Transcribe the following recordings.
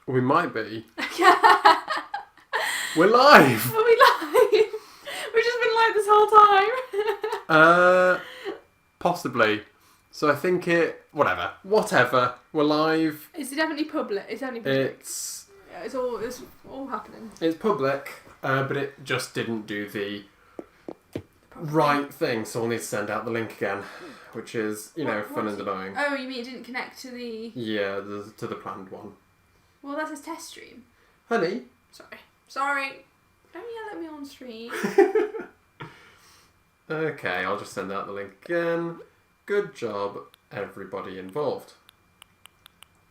We might be. We're live! Are we live? We've just been live this whole time. Possibly. So I think whatever. We're live. It's definitely public. It's definitely public. It's all happening. It's public, but it just didn't do the right thing, so we'll need to send out the link again, which is, fun and annoying. Oh, you mean it didn't connect to the... Yeah, to the planned one. Well, that's his test stream. Honey? Sorry. Don't yell at me on stream. Okay, I'll just send out the link again. Good job, everybody involved.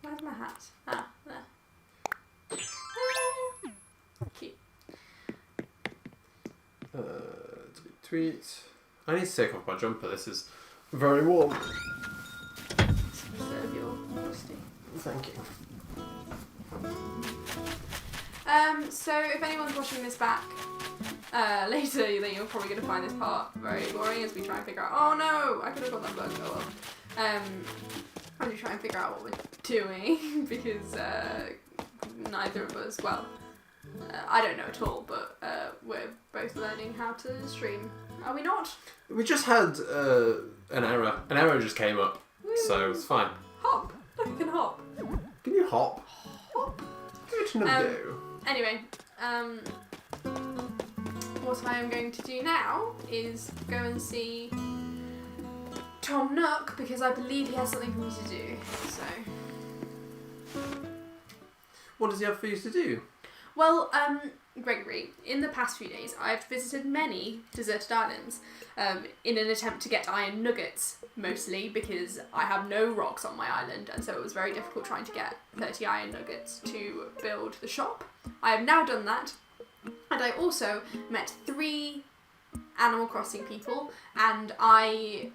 Where's my hat? There. Cute. Tweet. I need to take off my jumper. This is very warm. Preserve your modesty. Thank you. So if anyone's watching this back later, then you're probably going to find this part very boring as we try and figure out, oh no, I could have got that bug, oh well. As we try and figure out what we're doing, because neither of us, I don't know at all, but we're both learning how to stream. Are we not? We just had an error. An error just came up, so it's fine. Hop! Look, I can hop. Can you hop? Hop. Good to do. Anyway, what I am going to do now is go and see Tom Nook, because I believe he has something for me to do, so... What does he have for you to do? Well, Gregory, in the past few days I've visited many deserted islands in an attempt to get iron nuggets, mostly because I have no rocks on my island, and so it was very difficult trying to get 30 iron nuggets to build the shop. I have now done that, and I also met 3 Animal Crossing people, and I,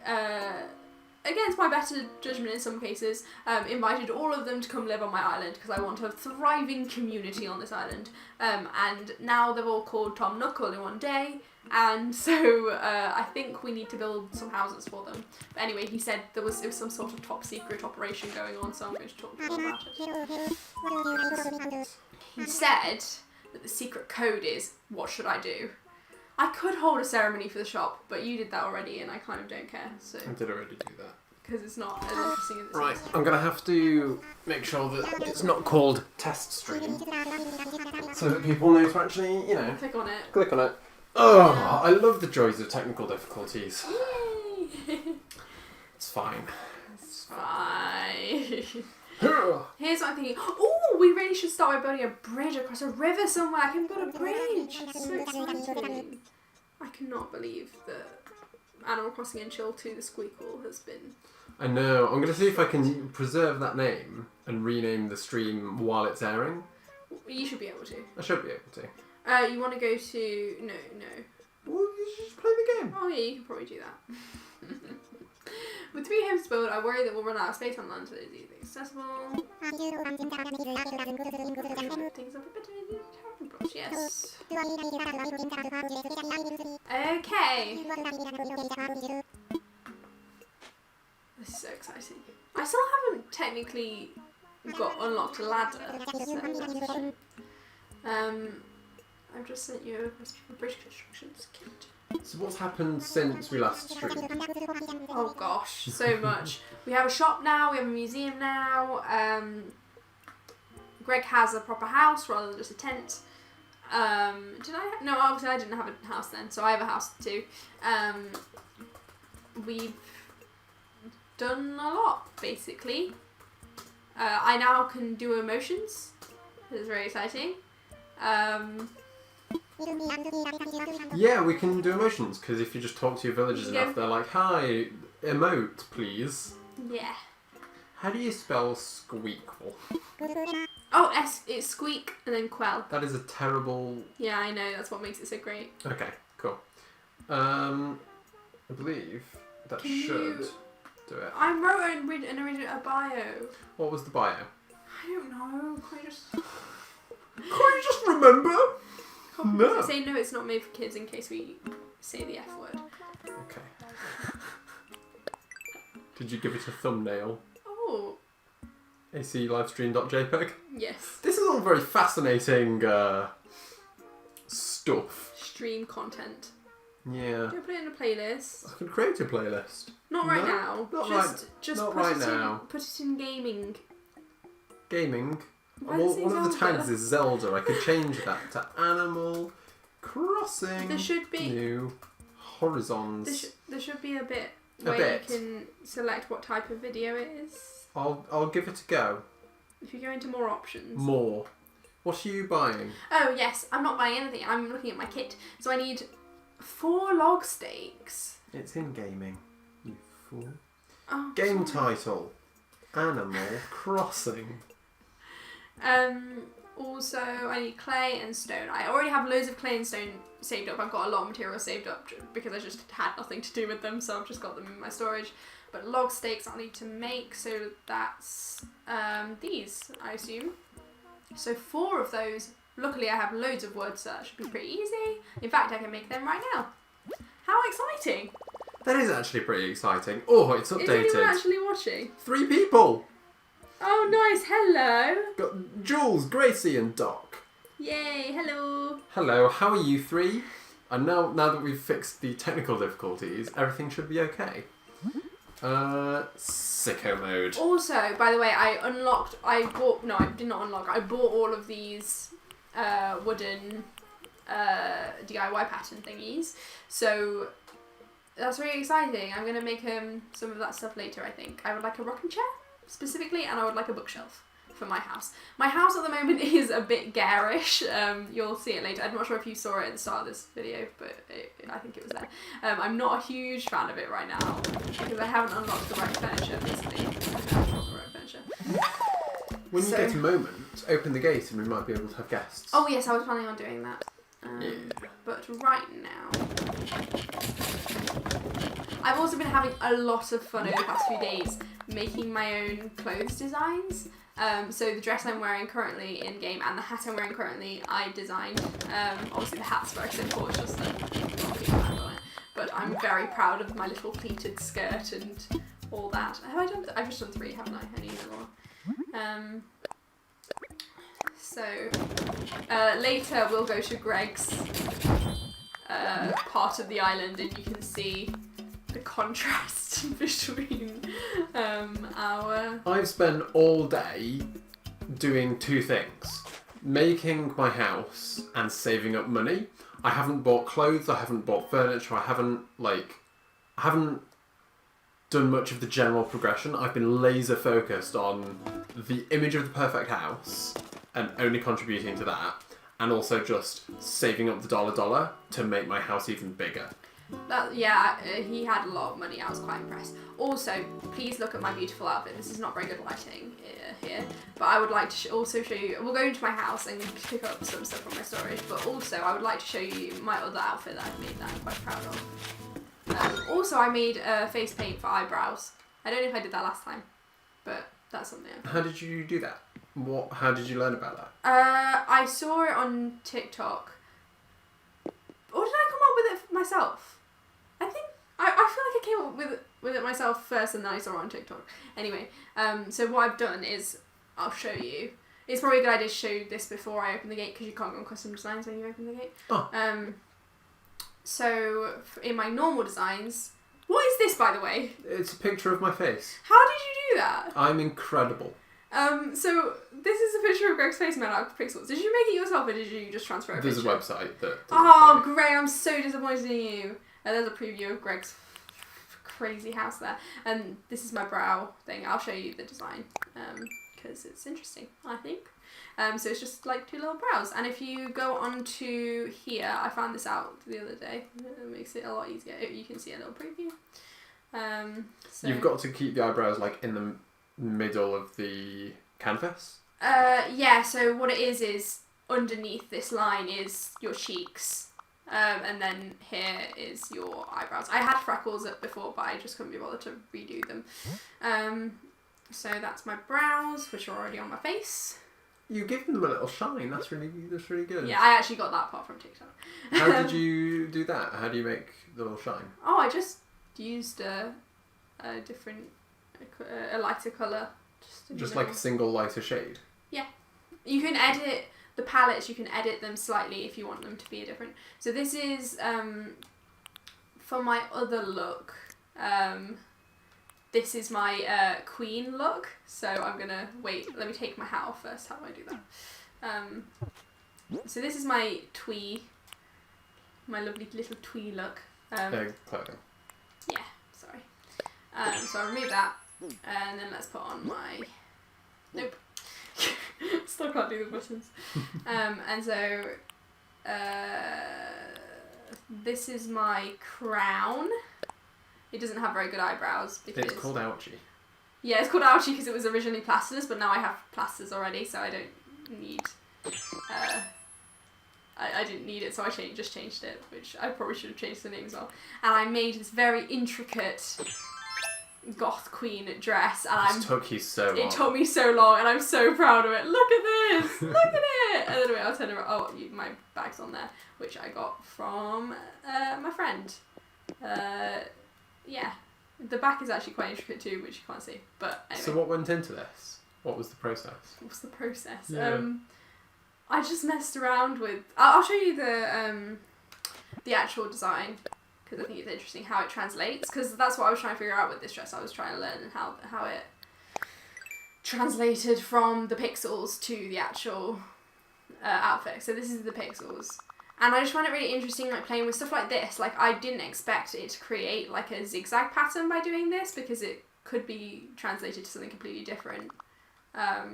against my better judgment in some cases, invited all of them to come live on my island because I want a thriving community on this island. And now they're all called Tom Nook all in one day, and so I think we need to build some houses for them. But anyway, he said it was some sort of top secret operation going on, so I'm going to talk to him about it. He said that the secret code is, what should I do? I could hold a ceremony for the shop, but you did that already, and I kind of don't care. So I did already do that. Because it's not as interesting as it Right, seems. I'm going to have to make sure that it's not called test stream, so that people know to actually, Click on it. click on it. Oh, I love the joys of technical difficulties. Yay! It's fine. It's fine. Here's what I'm thinking. Oh, we really should start by building a bridge across a river somewhere. I can build a bridge. It's so exciting. I cannot believe that Animal Crossing and Chill 2 the Squeakquel has been... I know. I'm going to see if I can preserve that name and rename the stream while it's airing. You should be able to. I should be able to. You want to go to... No. Well, you should just play the game. Oh yeah, you can probably do that. With 3 homes to build, I worry that we'll run out of space on land so it's easily accessible. Things up a bit. Yes. Okay. This is so exciting. I still haven't technically got unlocked a ladder. So I've just sent you a request for bridge constructions kit. So what's happened since we last streamed? Oh gosh, so much. We have a shop now, we have a museum now, Greg has a proper house rather than just a tent. No, obviously I didn't have a house then, so I have a house too. We've done a lot, basically. I now can do emotions, this is very exciting. Yeah, we can do emotions, because if you just talk to your villagers enough, they're like, hi, emote, please. Yeah. How do you spell Squeakquel? Oh, it's squeak and then quell. That is a terrible... Yeah, I know, that's what makes it so great. Okay, cool. I believe that should do it. I wrote a bio. What was the bio? I don't know, Can't you just remember? No. Say no, it's not made for kids in case we say the F word. Okay. Did you give it a thumbnail? Oh. aclivestream.jpg. Yes. This is all very fascinating stuff. Stream content. Yeah. Do you put it in a playlist? I could create a playlist. Not right No, now. not Just not put right it now. In, put it in gaming. Gaming. Why Well, does it say one of the Zelda? tags is Zelda. I could change that to Animal Crossing. There should be New Horizons. there should be a bit A where bit. you can select what type of video it is. I'll give it a go. If you go into more options. More. What are you buying? Oh yes, I'm not buying anything. I'm looking at my kit. So I need 4 log steaks. It's in gaming. You fool. Oh, Game sorry. title. Animal Crossing. Also, I need clay and stone. I already have loads of clay and stone saved up. I've got a lot of material saved up because I just had nothing to do with them, so I've just got them in my storage. But log steaks I'll need to make, so that's these, I assume. So 4 of those. Luckily, I have loads of wood, so that should be pretty easy. In fact, I can make them right now. How exciting! That is actually pretty exciting. Oh, it's Is anyone updated. actually watching? 3 people. Oh, nice. Hello. Got Jules, Gracie, and Doc. Yay. Hello. Hello, how are you 3? And now that we've fixed the technical difficulties, everything should be okay. Sicko mode. Also, by the way, I did not unlock. I bought all of these wooden DIY pattern thingies. So that's really exciting. I'm going to make some of that stuff later, I think. I would like a rocking chair, specifically, and I would like a bookshelf for my house. My house at the moment is a bit garish. You'll see it later. I'm not sure if you saw it at the start of this video, but I think it was there. I'm not a huge fan of it right now because I haven't unlocked the right furniture, basically. I haven't unlocked the right furniture. When you get a moment, open the gate and we might be able to have guests. Oh yes, I was planning on doing that. Yeah. But right now, I've also been having a lot of fun over the past few days making my own clothes designs. So the dress I'm wearing currently in game and the hat I'm wearing currently, I designed. Obviously the hat's very simple, it's just a big band on it. But I'm very proud of my little pleated skirt and all that. Have I done? I've just done 3, haven't I? I need more. So later we'll go to Greg's part of the island and you can see the contrast between our... I've spent all day doing 2 things. Making my house and saving up money. I haven't bought clothes, I haven't bought furniture, I haven't done much of the general progression. I've been laser focused on the image of the perfect house and only contributing to that, and also just saving up the dollar to make my house even bigger. He had a lot of money. I was quite impressed. Also, please look at my beautiful outfit. This is not very good lighting here, but I would like to also show you. We'll go into my house and pick up some stuff from my storage. But also, I would like to show you my other outfit that I've made that I'm quite proud of. Also, I made face paint for eyebrows. I don't know if I did that last time, but that's something. How did you do that? How did you learn about that? I saw it on TikTok. Or did I come up with it myself? I think I feel like I came up with it myself first and then I saw it on TikTok. Anyway, so what I've done is I'll show you. It's probably a good idea to show you this before I open the gate because you can't go on custom designs when you open the gate. Oh. So in my normal designs, what is this, by the way? It's a picture of my face. How did you do that? I'm incredible. So this is a picture of Greg's face made out of pixels. Did you make it yourself or did you just transfer a There's picture? a website that... Oh, Greg, I'm so disappointed in you. There's a preview of Greg's crazy house there. And this is my brow thing. I'll show you the design because it's interesting, I think. So it's just like 2 little brows. And if you go onto here, I found this out the other day. It makes it a lot easier. You can see a little preview. So You've got to keep the eyebrows like in the middle of the canvas? Yeah, so what it is underneath this line is your cheeks. And then here is your eyebrows. I had freckles before, but I just couldn't be bothered to redo them. So that's my brows, which are already on my face. You give them a little shine. That's really good. Yeah, I actually got that part from TikTok. How did you do that? How do you make the little shine? Oh, I just used a different, a lighter colour Just like a single lighter shade. Yeah. You can edit the palettes. You can edit them slightly if you want them to be a different. So this is for my other look. This is my queen look. So I'm gonna wait. Let me take my hat off first. How do I do that? So this is my my lovely little twee look. Clothing. Yeah. Sorry. So I'll remove that, and then let's put on my. Nope. Still can't do the buttons. And so this is my crown. It doesn't have very good eyebrows because it's called Ouchie. Yeah, it's called Ouchie because it was originally plasters, but now I have plasters already, so I don't need. I didn't need it, so I just changed it, which I probably should have changed the name as well. And I made this very intricate goth queen dress, and It took you so long. It took me so long, and I'm so proud of it. Look at this! Look at it! And then wait, I'll turn around. Oh, my bag's on there, which I got from my friend. Yeah, the back is actually quite intricate too, which you can't see. But anyway. So what went into this? What was the process? What's the process? Yeah. I just messed around with. I'll show you the actual design because I think it's interesting how it translates. Because that's what I was trying to figure out with this dress. I was trying to learn how it translated from the pixels to the actual outfit. So this is the pixels. And I just find it really interesting, like playing with stuff like this. Like I didn't expect it to create like a zigzag pattern by doing this because it could be translated to something completely different. I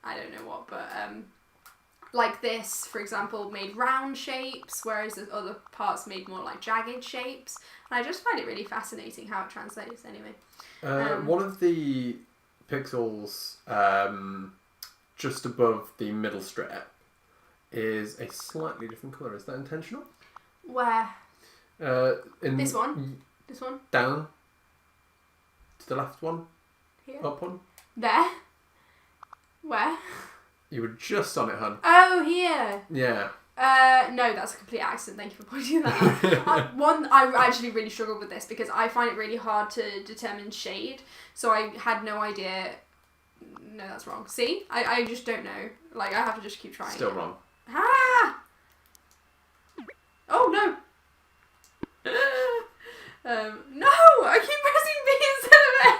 don't know what, but like this, for example, made round shapes, whereas the other parts made more like jagged shapes. And I just find it really fascinating how it translates. Anyway, one of the pixels just above the middle strip is a slightly different colour. Is that intentional? Where? In this one? This one? Down. To the left one? Here? Up one? There? Where? You were just on it, hun. Oh, here! Yeah. No, that's a complete accident. Thank you for pointing that out. I actually really struggled with this because I find it really hard to determine shade. So I had no idea. No, that's wrong. See? I just don't know. Like, I have to just keep trying. Still wrong. Ah! Oh, no! No! I keep pressing B instead of A!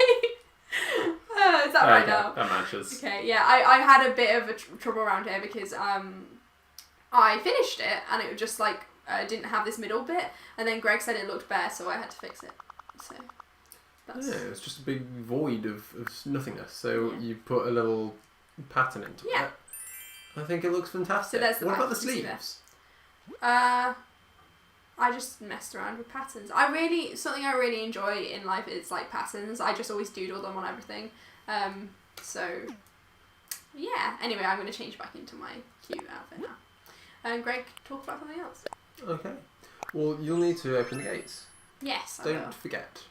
Is that right now? That matches. Okay, yeah, I had a bit of a trouble around here because I finished it and it was just like didn't have this middle bit, and then Greg said it looked bare, so I had to fix it. So that's... Yeah, it was just a big void of nothingness. So you put a little pattern into it. I think it looks fantastic. So there's the what back, about the you see sleeves? I just messed around with patterns. Something I really enjoy in life is like patterns. I just always doodle them on everything. So yeah. Anyway, I'm going to change back into my cute outfit now. Greg, talk about something else. Okay. Well, you'll need to open the gates. Yes, I Don't will. forget.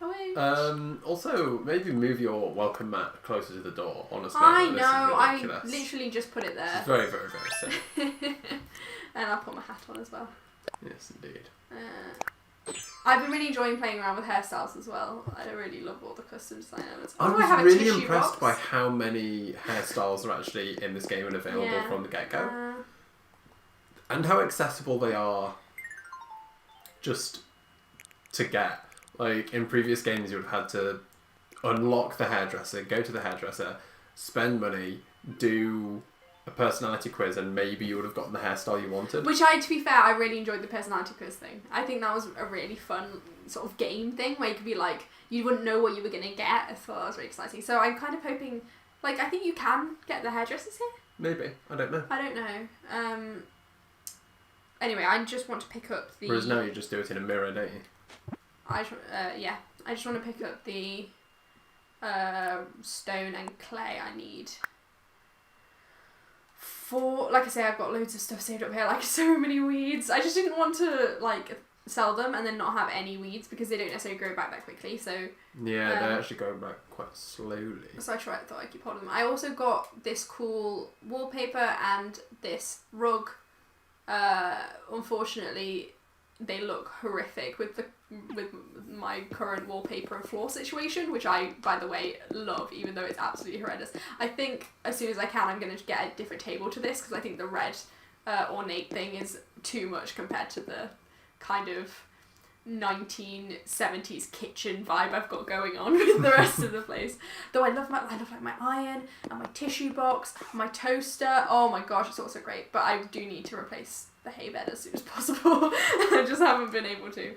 Oh, Also, maybe move your welcome mat closer to the door, honestly. I This know, is ridiculous. I literally just put it there. It's very, very, very sick. And I'll put my hat on as well. Yes, indeed. I've been really enjoying playing around with hairstyles as well. I really love all the custom design elements. I I have was a really tissue impressed box. by how many hairstyles are actually in this game and available from the get-go. And how accessible they are just to get. Like, in previous games you would have had to unlock the hairdresser, go to the hairdresser, spend money, do a personality quiz, and maybe you would have gotten the hairstyle you wanted. Which to be fair, I really enjoyed the personality quiz thing. I think that was a really fun sort of game thing where you could be like, you wouldn't know what you were going to get. I thought that was really exciting. So I'm kind of hoping, like, I think you can get the hairdressers here. Maybe. I don't know. I don't know. Anyway, I just want to pick up the... Whereas now you just do it in a mirror, don't you? I just want to pick up the stone and clay I need. Like I say, I've got loads of stuff saved up here, like so many weeds. I just didn't want to like sell them and then not have any weeds because they don't necessarily grow back that quickly. So yeah, they actually go back quite slowly. So I thought I'd keep hold of them. I also got this cool wallpaper and this rug. Unfortunately, they look horrific with my current wallpaper and floor situation, which I, by the way, love, even though it's absolutely horrendous. I think as soon as I can, I'm going to get a different table to this, because I think the red ornate thing is too much compared to the kind of 1970s kitchen vibe I've got going on with the rest of the place. Though I love like my iron and my tissue box, my toaster. Oh my gosh, it's also great. But I do need to replace the hay bed as soon as possible. I just haven't been able to.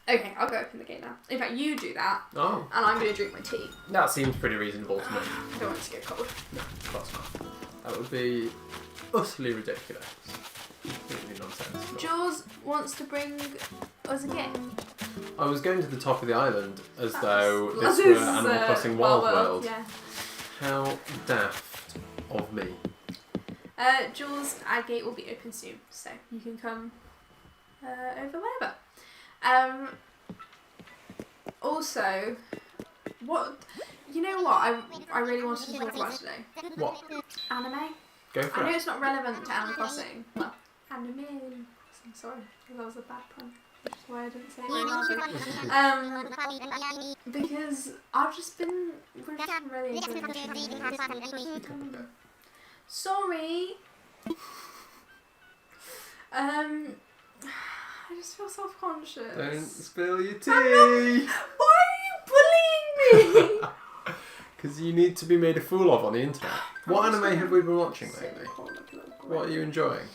Okay, I'll go open the gate now. In fact, you do that. Oh. And I'm going to drink my tea. That seems pretty reasonable to me. I don't want it to get cold. No, of course not. That would be utterly ridiculous. Completely nonsensical. Jules wants to bring us a gift. I was going to the top of the island as That though was- this were Animal Crossing Wild World. Yeah. How daft of me. Jules, our gate will be open soon, so you can come over whenever. Also, you know what I really wanted to talk about today? What? Anime. Go for I know it. it's not relevant to Animal Crossing. Well, anime. I'm sorry, that was a bad pun. Which is why I didn't say it very loudly. Because I've just been really enjoying the show. Sorry. I just feel self-conscious. Don't spill your tea. Why are you bullying me? Because you need to be made a fool of on the internet. What anime have we been watching lately? What are you enjoying?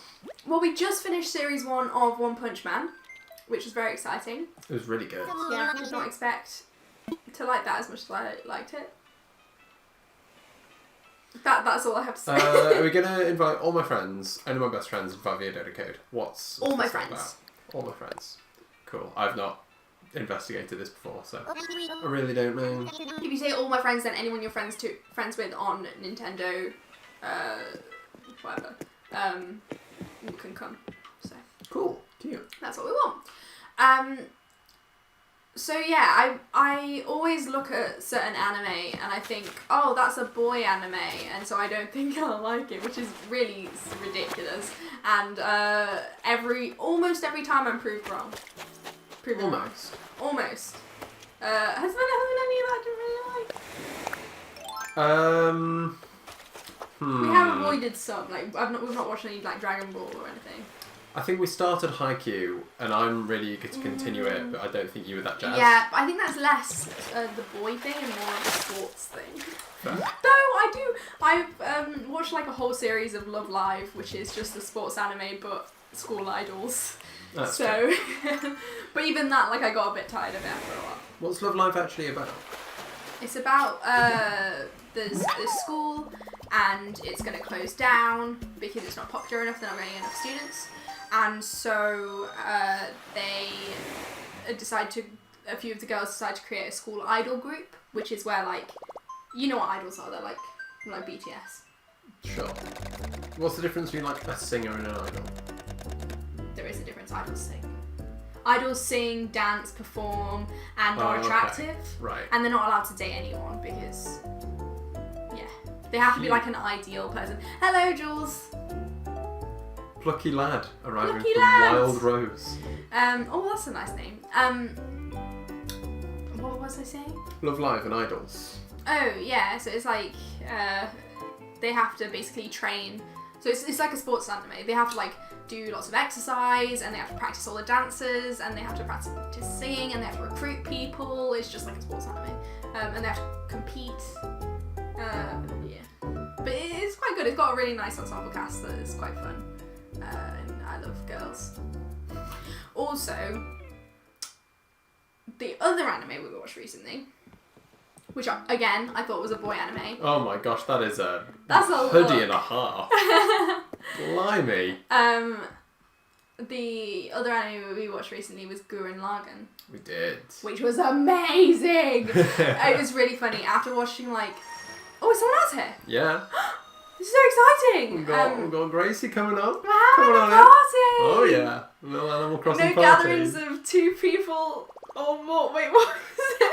Well, we just finished series 1 of One Punch Man, which was very exciting. It was really good. Yeah, I did not expect to like that as much as I liked it. That's all I have to say. Are we going to invite all my friends, only my best friends, via data code? What's all my this friends. about? All my friends. Cool. I've not investigated this before, so I really don't know. If you say all my friends, then anyone you're friends with on Nintendo, whatever, can come. So Cool. Cute. that's what we want. So yeah, I always look at certain anime and I think, oh, that's a boy anime, and so I don't think I'll like it, which is really ridiculous. And almost every time I'm proved wrong. Almost. Almost. Has there been any that I didn't really like? We have avoided some. Like we've not watched any like Dragon Ball or anything. I think we started Haikyuu, and I'm really eager to continue it, but I don't think you were that jazzed. Yeah, but I think that's less the boy thing and more of the sports thing. Fair. Though I've watched like a whole series of Love Live, which is just a sports anime but school idols. That's so, but even that, like, I got a bit tired of it after a while. What's Love Live actually about? It's about there's this school and it's going to close down because it's not popular enough. They're not getting enough students. And so a few of the girls decide to create a school idol group, which is where, like, you know what idols are, they're like BTS. Sure. What's the difference between, like, a singer and an idol? There is a difference, idols sing. Idols sing, dance, perform, and are attractive. Right. And they're not allowed to date anyone because, yeah, they have to be like an ideal person. Hello, Jules. Plucky lad arriving Plucky from lad. Wild Rose. Oh, that's a nice name. What was I saying? Love Live and Idols. Oh, yeah. So it's like they have to basically train. So it's like a sports anime. They have to like do lots of exercise and they have to practice all the dances and they have to practice singing and they have to recruit people. It's just like a sports anime. And they have to compete. Yeah. But it's quite good. It's got a really nice ensemble cast that is quite fun. And I love girls. Also, the other anime we watched recently, which I thought was a boy anime. Oh my gosh, that is a That's a hoodie look. and a half. Blimey. The other anime we watched recently was Gurren Lagann, We did. which was amazing. It was really funny after watching like, oh, is someone else here? Yeah. This is so exciting. We've got Gracie coming up. We're Coming having on a in. party. Oh yeah. Little Animal Crossing No party. gatherings of 2 people or more. Wait, what was it?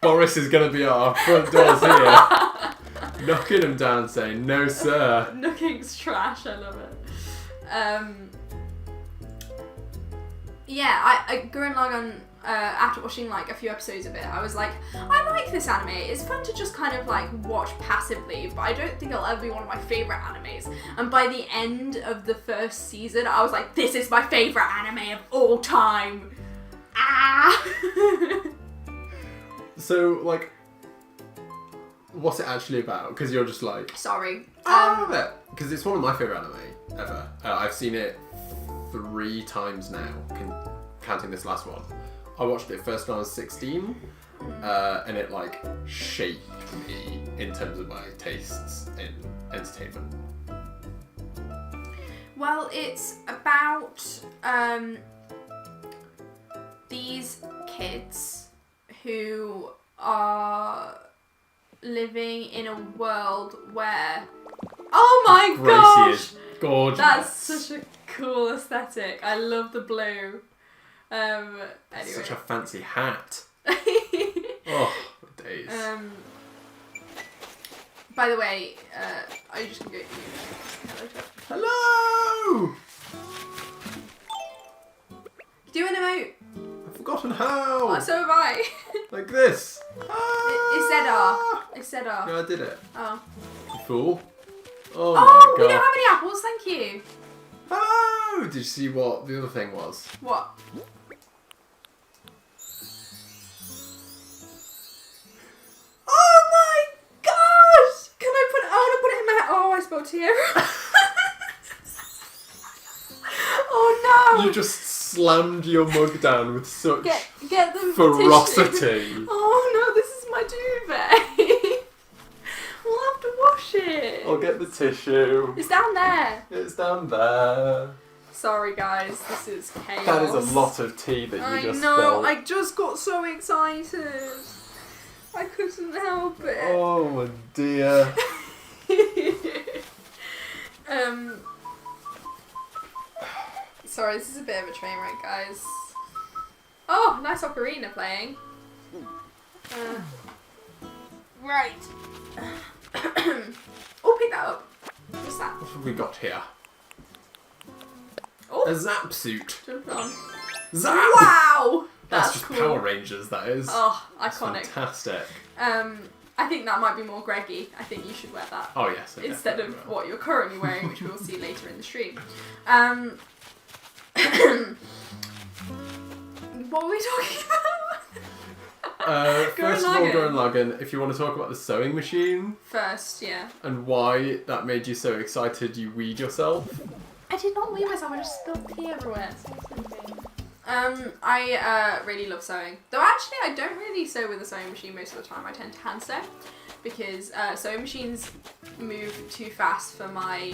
Boris is going to be at our front doors here. Knocking him down saying, no sir. Nooking's trash, I love it. Yeah, Gurren Lagann, after watching like a few episodes of it, I was like, I like this anime. It's fun to just kind of like watch passively, but I don't think it'll ever be one of my favourite animes. And by the end of the first season, I was like, this is my favourite anime of all time. Ah! So, like, what's it actually about? Because you're just like... Sorry. I love it! Because it's one of my favourite anime ever. I've seen it 3 times now, counting this last one. I watched it first when I was 16, and it like shaped me in terms of my tastes in entertainment. Well, it's about these kids who are living in a world where... Oh my gosh! Gracie is gorgeous. That's such a cool aesthetic. I love the blue. Anyway. Such a fancy hat. Oh, days. By the way, are you just gonna go? Hello! Do an emote. I've forgotten how. Oh, so have I. Like this. It said R. It said R. No, I did it. Oh. You fool. Oh, Oh, my we god. don't have any apples. Thank you. Hello! Did you see what the other thing was? What? Oh my gosh! Can I put? I want to put it in my. Oh, I spilled tea everywhere. Oh no! You just slammed your mug down with such Get the ferocity. tissue. Oh no! This is my duvet. We'll have to wash it. I'll get the tissue. It's down there. It's down there. Sorry guys, this is chaos. That is a lot of tea that you just spilled. I just got so excited. I couldn't help it. Oh dear. Sorry, this is a bit of a train wreck, guys. Oh, nice ocarina playing. Right. Oh, pick that up. What's that? What have we got here? Oh, A zap suit. jump on. Zap! Wow! That's just cool. Power Rangers, that is. Oh, That's iconic. fantastic. I think that might be more Greggy. I think you should wear that. Oh yes. I Instead of definitely will. what you're currently wearing, which we'll see later in the stream. What were we talking about? First of all, Gurren Lagann, if you want to talk about the sewing machine First, yeah. and why that made you so excited you weed yourself. I did not weave myself, I just spilled tea everywhere. I really love sewing. Though actually I don't really sew with a sewing machine most of the time. I tend to hand sew because sewing machines move too fast for my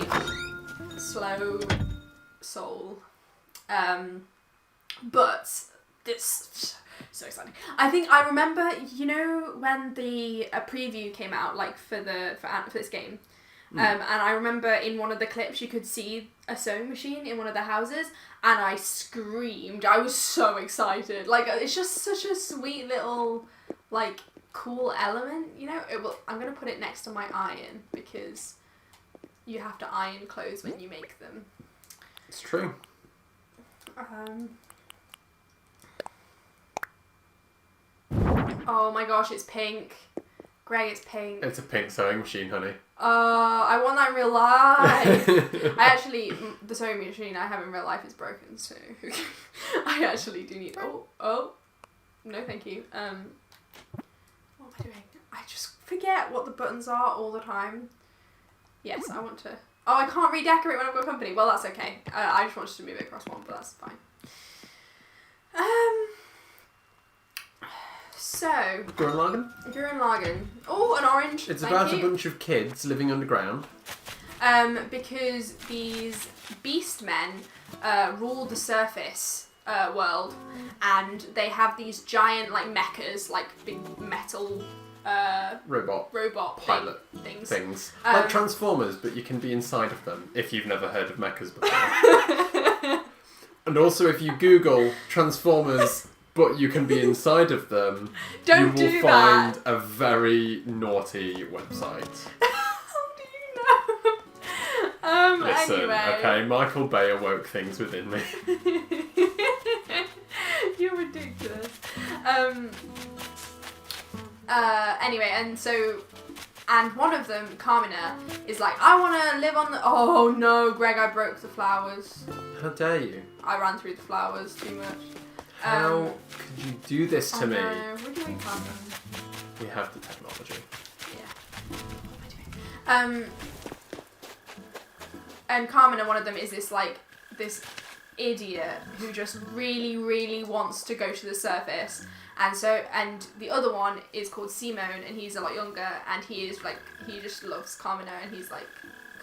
slow soul. But this so exciting. I think I remember, you know, when the preview came out, like for this game. And I remember in one of the clips you could see a sewing machine in one of the houses, and I screamed. I was so excited. Like, it's just such a sweet little, like, cool element, you know? I'm going to put it next to my iron, because you have to iron clothes when you make them. It's true. Oh my gosh, it's pink. Greg, it's pink. It's a pink sewing machine, honey. I want that in real life. The sewing machine I have in real life is broken, so I actually do need. Oh, no, thank you. What am I doing? I just forget what the buttons are all the time. Yes, I want to. Oh, I can't redecorate when I've got company. Well, that's okay. I just wanted to move it across one, but that's fine. So, Gurren Lagann. Oh, an orange. It's Thank about you. a bunch of kids living underground. Because these beast men rule the surface world, and they have these giant like mechas, like big metal Robot pilot things. Like Transformers, but you can be inside of them if you've never heard of mechas before. And also, if you Google Transformers, but you can be inside of them, you will find a very naughty website. How do you know? Listen, Anyway. okay, Michael Bay awoke things within me. ridiculous. Anyway, and one of them, Carmina, is like, I want to live on the... Oh no, Greg, I broke the flowers. How dare you? I ran through the flowers too much. How could you do this to me? No, where do we come? We have the technology. Yeah. And Carmina, one of them, is this idiot who just really, really wants to go to the surface. And the other one is called Simone, and he's a lot younger, and he just loves Carmina, and he's like,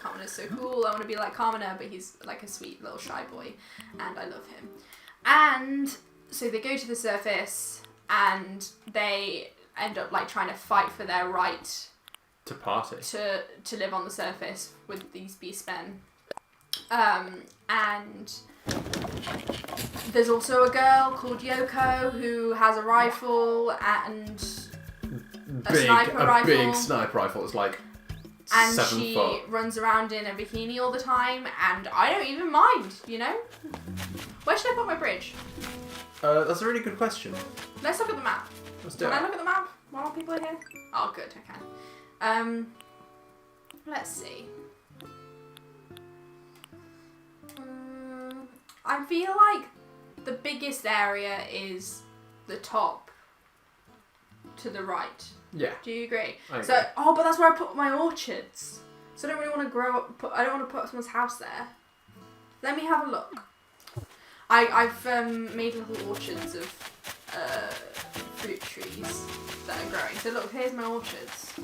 Carmina's so cool, I want to be like Carmina, but he's like a sweet little shy boy, and I love him. And so they go to the surface, and they end up like trying to fight for their right to party, to live on the surface with these beast men. And there's also a girl called Yoko who has a rifle and a sniper rifle. Big sniper rifle. It's like and 7 she foot. runs around in a bikini all the time, and I don't even mind, you know? Where should I put my bridge? That's a really good question. Let's look at the map. Let's do it. Can I look at the map while people are here? Oh, good, I can. Let's see. I feel like the biggest area is the top to the right. Yeah. Do you agree? I agree. So, but that's where I put my orchards. So I don't really want to I don't want to put someone's house there. Let me have a look. I've made little orchards of fruit trees that are growing. So look, here's my orchards.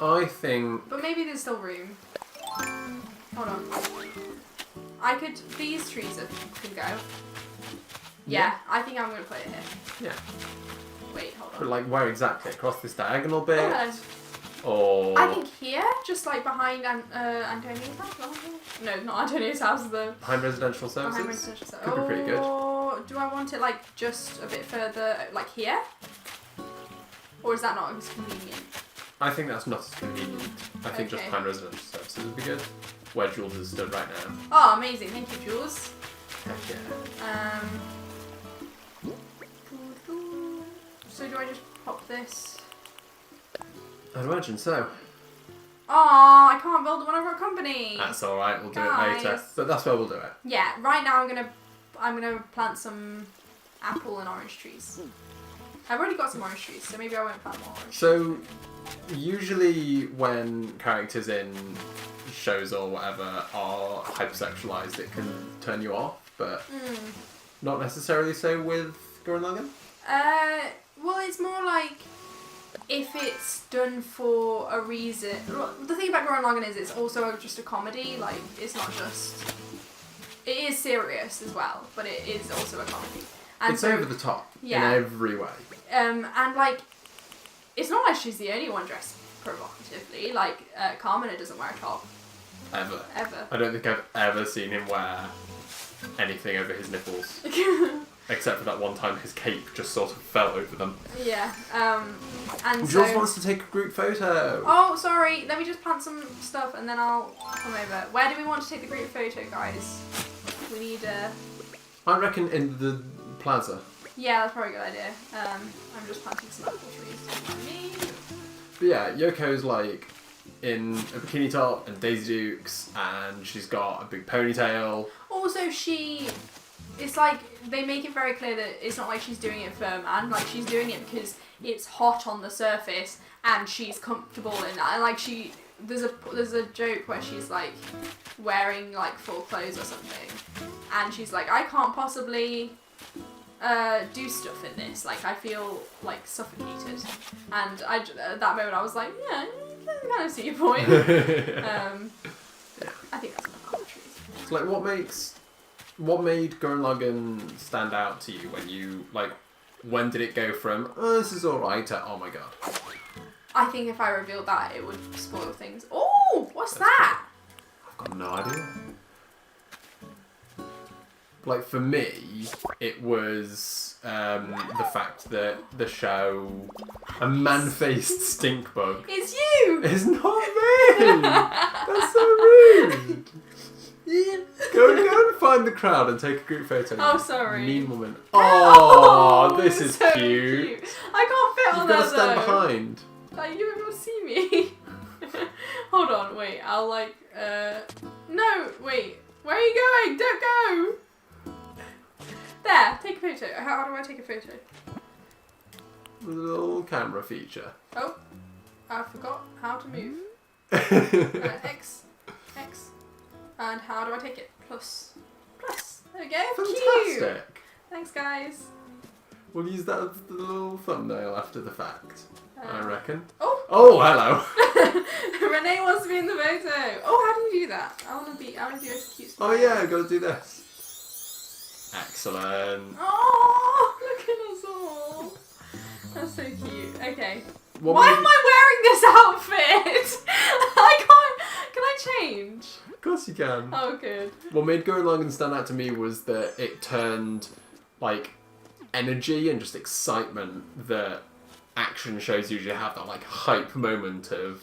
I think... But maybe there's still room. Hold on. These trees can go. Yeah, I think I'm going to put it here. Yeah. Wait, hold on. But like where exactly? Across this diagonal bit? Or... I think here, just like behind Antonia's house. No, not Antonia's house, behind residential services? Behind residential services. Could be pretty good. Or do I want it like just a bit further, like here? Or is that not as convenient? I think that's not as convenient. I think just behind residential services would be good. Where Jules is stood right now. Oh, amazing. Thank you, Jules. Heck yeah. So do I just pop this? I'd imagine so. Oh, I can't build one over a company. That's alright, we'll do it later. But that's where we'll do it. Yeah, right now I'm gonna plant some apple and orange trees. I've already got some orange trees, so maybe I won't plant more orange. So, usually when characters in shows or whatever are hypersexualized, it can turn you off, but not necessarily so with Gurren Lagann? Well, it's more like if it's done for a reason. The thing about Gurren Lagann is it's also just a comedy. Like, it's not just. It is serious as well, but it is also a comedy. And it's over the top in every way. And like, it's not like she's the only one dressed provocatively. Like, Carmina doesn't wear a top. Ever. Ever. I don't think I've ever seen him wear anything over his nipples. Except for that one time his cape just sort of fell over them. Yeah. And Jules wants to take a group photo. Oh, sorry. Let me just plant some stuff and then I'll come over. Where do we want to take the group photo, guys? We need I reckon in the plaza. Yeah, that's probably a good idea. I'm just planting some apple trees. But yeah, Yoko's like in a bikini top and Daisy Dukes, and she's got a big ponytail. Also, it's like they make it very clear that it's not like she's doing it for a man. Like, she's doing it because it's hot on the surface and she's comfortable in that. And like there's a joke where she's like wearing like full clothes or something, and she's like, I can't possibly do stuff in this. Like, I feel like suffocated. And at that moment I was like, yeah, I kind of see your point. Yeah. I think that's enough apple trees. So like, what made Gurren Lagann stand out to you when did it go from, oh, this is alright, to, oh my god? I think if I revealed that, it would spoil things. Oh, what's that? I've got no idea. Like, for me, it was the fact that the show, a man-faced stink bug. It's you! It's not me! That's so rude! Go and behind the crowd and take a group photo. Oh, sorry. Mean woman. Oh, this is so cute. I can't fit on You've there got to stand though. behind. Like, you won't be able to see me. Hold on, wait. I'll like. No, wait. Where are you going? Don't go. There. Take a photo. How do I take a photo? With a little camera feature. Oh, I forgot how to move. X. And how do I take it? Plus. There we go. Cute. Fantastic. Thanks, guys. We'll use that as the little thumbnail after the fact, I reckon. Oh. Oh, hello. Renee wants to be in the photo. Oh, how do you do that? I want to do a cute smile. Oh yeah, gotta do this. Excellent. Oh, look at us all. That's so cute. Okay. What Why made am I wearing this outfit? I can't. Can I change? Of course you can. Oh, good. What made Go Along and stand out to me was that it turned, like, energy and just excitement that action shows usually have, that, like, hype moment of,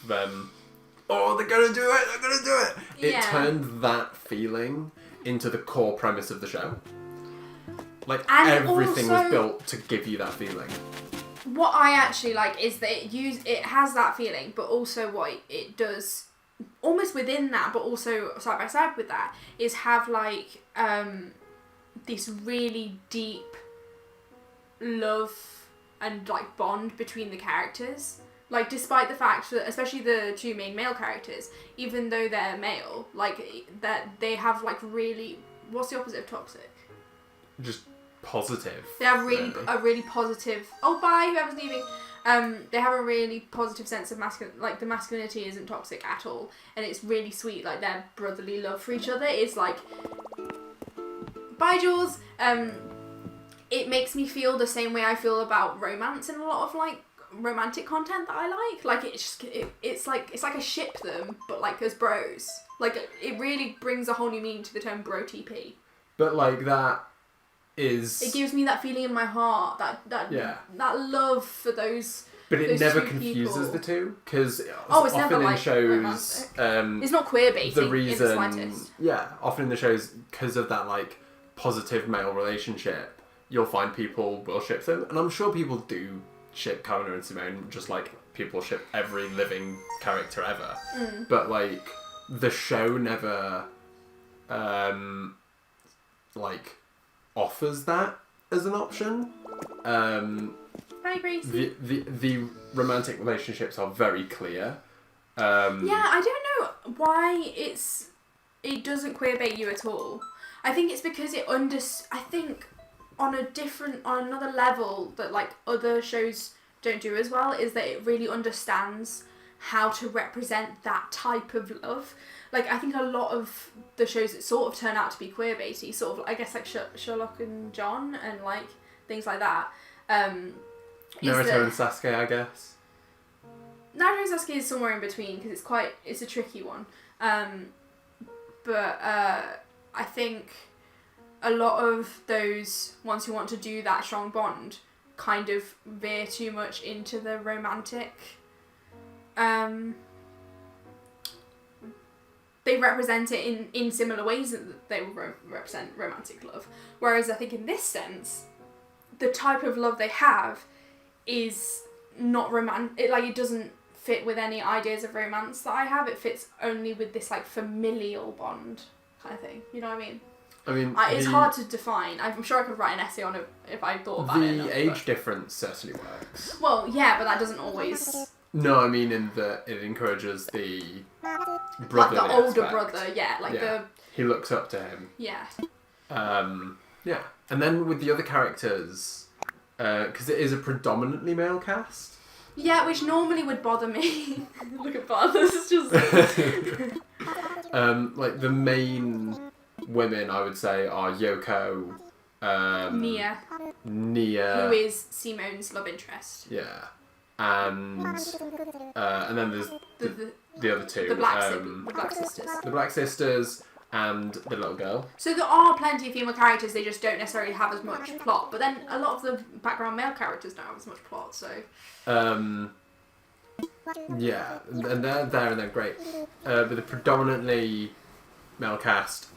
oh, they're gonna do it. It Yeah. turned that feeling into the core premise of the show. Like, And everything also- was built to give you that feeling. What I actually like is that it has that feeling, but also what it does, almost within that, but also side by side with that, is have like this really deep love and like bond between the characters. Like, despite the fact that, especially the two main male characters, even though they're male, like that they have like really, what's the opposite of toxic? Just positive. They have a really positive. Oh, bye, whoever's leaving. They have a really positive sense of like the masculinity isn't toxic at all, and it's really sweet. Like their brotherly love for each other is like. Bye, Jules. It makes me feel the same way I feel about romance in a lot of like romantic content that I like. Like it's like I ship them, but like as bros. Like it really brings a whole new meaning to the term bro TP. But like that is. It gives me that feeling in my heart, that love for those. But it those never two confuses people. the two, because It's often never in like shows, it's not queer baiting the in the reason, slightest. often in the shows, because of that like positive male relationship, you'll find people will ship them, and I'm sure people do ship Kona and Simone, just like people ship every living character ever. But like the show never, like offers that as an option. Hi, Gracie. The romantic relationships are very clear. Yeah, I don't know why it doesn't queerbait you at all. I think it's because I think on another level that like other shows don't do as well is that it really understands how to represent that type of love. Like I think a lot of the shows that sort of turn out to be queerbaity, sort of I guess like Sherlock and John and like things like that. Naruto and Sasuke, I guess. Naruto and Sasuke is somewhere in between because it's a tricky one. But I think a lot of those ones who want to do that strong bond kind of veer too much into the romantic. They represent it in similar ways that they represent romantic love. Whereas I think in this sense, the type of love they have is not romantic. Like it doesn't fit with any ideas of romance that I have. It fits only with this like familial bond kind of thing. You know what I mean? I mean, It's hard to define. I'm sure I could write an essay on it if I thought about it enough. The age difference certainly works. Well, yeah, but that doesn't always. No, I mean in that it encourages the Like brotherly the older aspect. brother, yeah, He looks up to him. yeah. Yeah, and then with the other characters, because it is a predominantly male cast. Yeah, which normally would bother me. Look at Bob, this is just... Like the main women, I would say, are Yoko, Nia, Nia, who is Simone's love interest. yeah, and then there's the other two, the Black Sisters. the Black Sisters, and the little girl. So there are plenty of female characters, they just don't necessarily have as much plot. But then a lot of the background male characters don't have as much plot, so... Yeah, and they're there and they're great. But the predominantly male cast,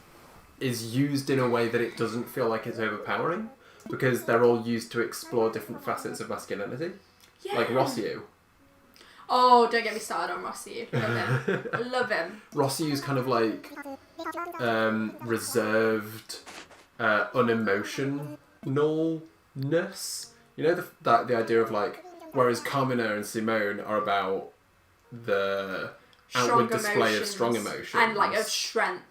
is used in a way that it doesn't feel like it's overpowering, because they're all used to explore different facets of masculinity. Yeah. Like Rossiu. Oh, don't get me started on Rossiu. Love him. Love him. Rossiu's kind of like reserved, unemotionalness. You know, the idea of like, whereas Carmina and Simone are about the outward display of strong emotions. And like of strength.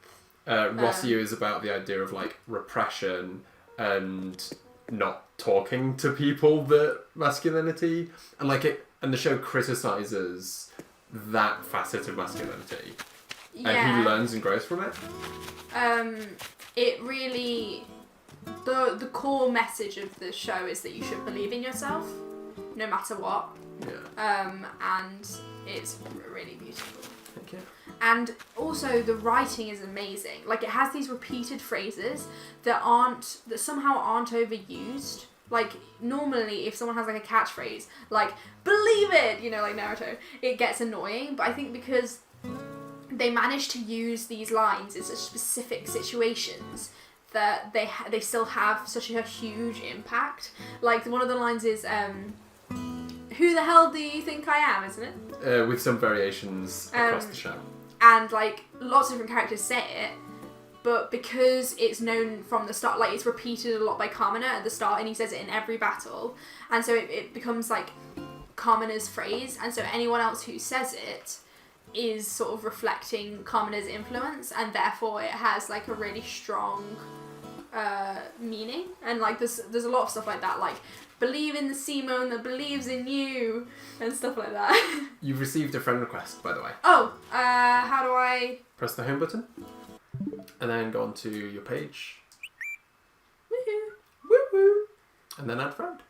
Rossiu is about the idea of like repression and not talking to people that masculinity, and like it, and the show criticizes that facet of masculinity. Yeah. And he learns and grows from it. It really, the core message of the show is that you should believe in yourself, no matter what. Yeah. And it's really beautiful. Thank you. And also the writing is amazing. Like, it has these repeated phrases that somehow aren't overused. Like, normally if someone has like a catchphrase, like, believe it, you know, like Naruto, it gets annoying. But I think because they manage to use these lines in such specific situations that they still have such a huge impact. Like, one of the lines is, who the hell do you think I am, isn't it? With some variations across the show. And like, lots of different characters say it, but because it's known from the start, like, it's repeated a lot by Carmina at the start, and he says it in every battle, and so it becomes like Carmina's phrase, and so anyone else who says it is sort of reflecting Carmina's influence, and therefore it has like a really strong meaning. And like there's a lot of stuff like that, like, believe in the Simone that believes in you, and stuff like that. You've received a friend request, by the way. Oh, how do I... Press the home button, and then go on to your page. Woohoo! Woo-woo! And then add friend.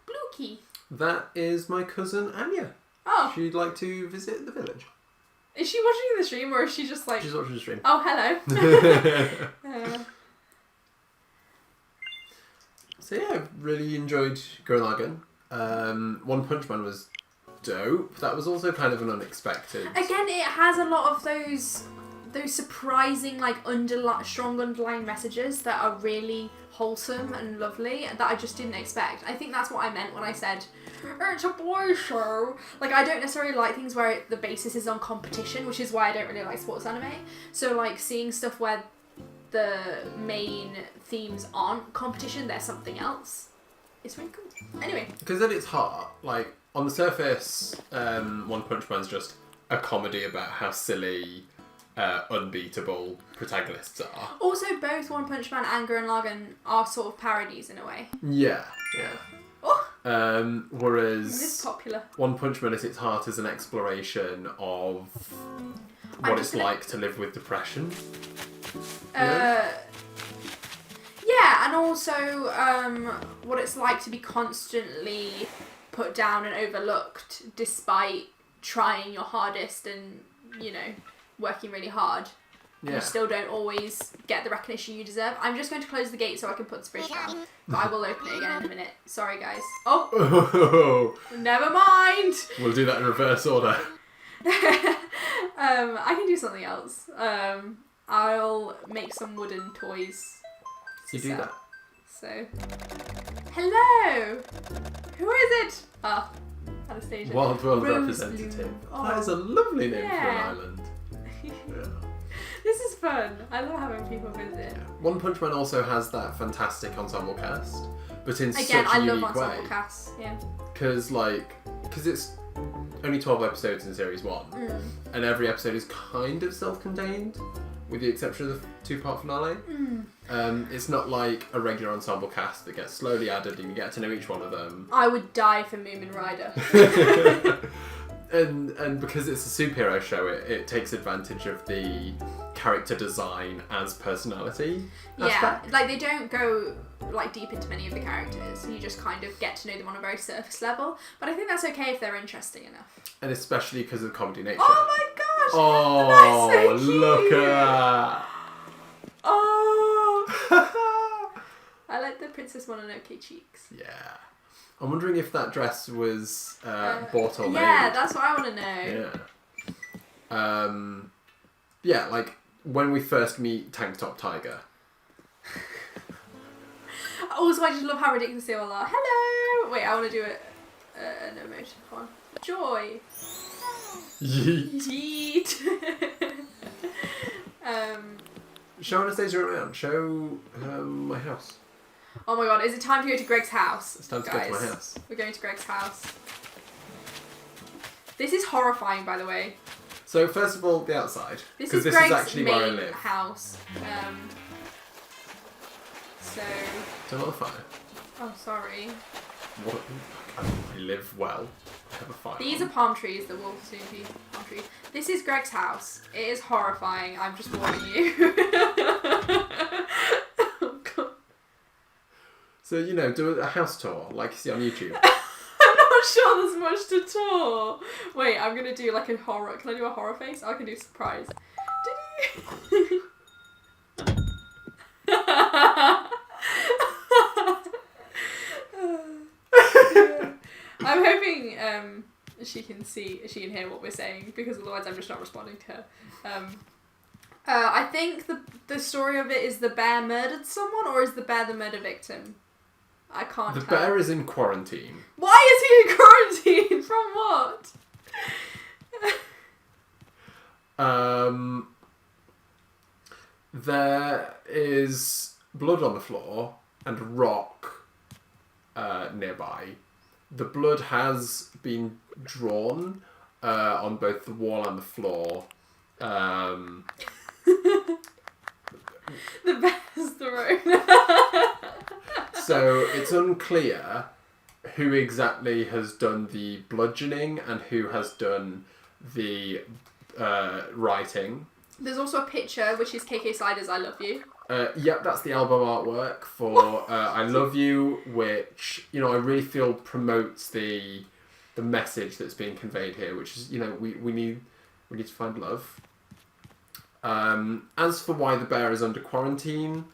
Blue key. That is my cousin Anya. Oh. She'd like to visit the village. Is she watching the stream, or is she just like... She's watching the stream. Oh, hello. So yeah, I've really enjoyed Gurren Lagann. One Punch Man was dope. That was also kind of an unexpected... Again, it has a lot of those surprising, like, strong underlying messages that are really wholesome and lovely that I just didn't expect. I think that's what I meant when I said, it's a boy show. Like, I don't necessarily like things where the basis is on competition, which is why I don't really like sports anime. So, like, seeing stuff where the main themes aren't competition, they're something else. It's really cool. Anyway. Because at its heart, like, on the surface, One Punch Man's just a comedy about how silly, unbeatable protagonists are. Also, both One Punch Man and Gurren Lagann are sort of parodies in a way. Yeah, yeah. Oh! Whereas It's popular. One Punch Man at its heart is an exploration of what it's like to live with depression. Yeah, and also what it's like to be constantly put down and overlooked despite trying your hardest and, you know, working really hard. Yeah. You still don't always get the recognition you deserve. I'm just going to close the gate so I can put this bridge down. But I will open it again in a minute. Sorry, guys. Oh! Never mind! We'll do that in reverse order. I can do something else. I'll make some wooden toys. You do that. So, hello! Who is it? Ah, Anastasia. Wild World Rose representative. Bloom. Oh. That is a lovely name for an Yeah. island. Yeah. This is fun. I love having people visit. Yeah. One Punch Man also has that fantastic ensemble cast, but in Again, such a I love unique ensemble way. casts. Yeah. Because it's only 12 episodes in series 1, and every episode is kind of self-contained, with the exception of the 2-part finale. It's not like a regular ensemble cast that gets slowly added and you get to know each one of them. I would die for Moomin Rider. And because it's a superhero show, it takes advantage of the character design as personality aspect. Yeah, like they don't go like deep into many of the characters. You just kind of get to know them on a very surface level. But I think that's okay if they're interesting enough. And especially because of the comedy nature. Oh my gosh! Oh, That's so look cute. at that! Oh! I like the Princess Mononoke cheeks. Yeah. I'm wondering if that dress was bought or made. Yeah, that's what I want to know. Yeah. Yeah, like when we first meet Tank Top Tiger. Also, I just love how ridiculous they all are. Hello! Wait, I want to do an emotion one. Joy. Yeet. Yeet. Show Anastasia around. Show my house. Oh my god, is it time to go to Greg's house? It's time to guys? go to my house. We're going to Greg's house. This is horrifying, by the way. So first of all, the outside. This Because is this Greg's is actually main where I live. house. So... Turn on the fire. Oh, sorry. What? I live well. I have a fire. These are palm trees that will soon be palm trees. This is Greg's house. It is horrifying. I'm just warning you. Oh, God. So, you know, do a house tour like you see on YouTube. I'm not sure there's much to tour. Wait, I'm going to do like a horror. Can I do a horror face? I can do surprise. I'm hoping she can hear what we're saying, because otherwise I'm just not responding to her. I think the story of it is the bear murdered someone, or is the bear the murder victim? I can't The tell. bear is in quarantine. Why is he in quarantine? From what? There is blood on the floor and rock nearby. The blood has been drawn on both the wall and the floor. The bear's thrown. So it's unclear who exactly has done the bludgeoning and who has done the writing. There's also a picture, which is KK Slider's I Love You. Yep, that's the album artwork for I Love You, which, you know, I really feel promotes the message that's being conveyed here, which is, you know, we need to find love. As for why the bear is under quarantine,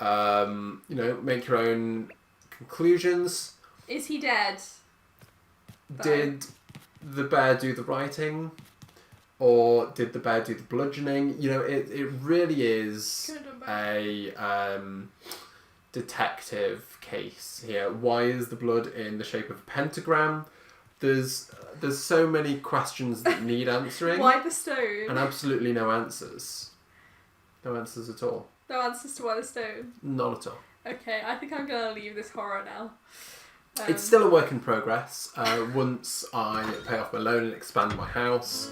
you know, make your own conclusions. Is he dead? Did the bear do the writing? Or did the bear do the bludgeoning? You know, it really is a detective case here. Why is the blood in the shape of a pentagram? There's so many questions that need answering. Why the stone? And absolutely no answers. No answers at all. No answers to why the stone. Not at all. Okay, I think I'm gonna leave this horror now. It's still a work in progress. Once I pay off my loan and expand my house,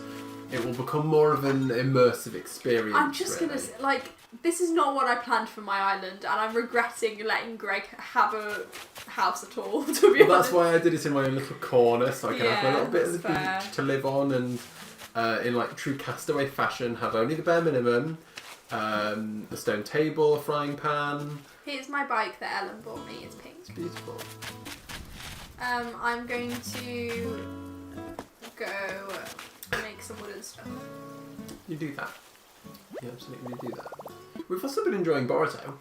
it will become more of an immersive experience. I'm just really. gonna say, like, this is not what I planned for my island, and I'm regretting letting Greg have a house at all. To be honest, That's why I did it in my own little corner, so I can have a little bit of the fair. beach to live on, and in like true castaway fashion, have only the bare minimum. A stone table, a frying pan. Here's my bike that Ellen bought me. It's pink. It's beautiful. I'm going to go make some wooden stuff. You do that. You absolutely do that. We've also been enjoying Boruto.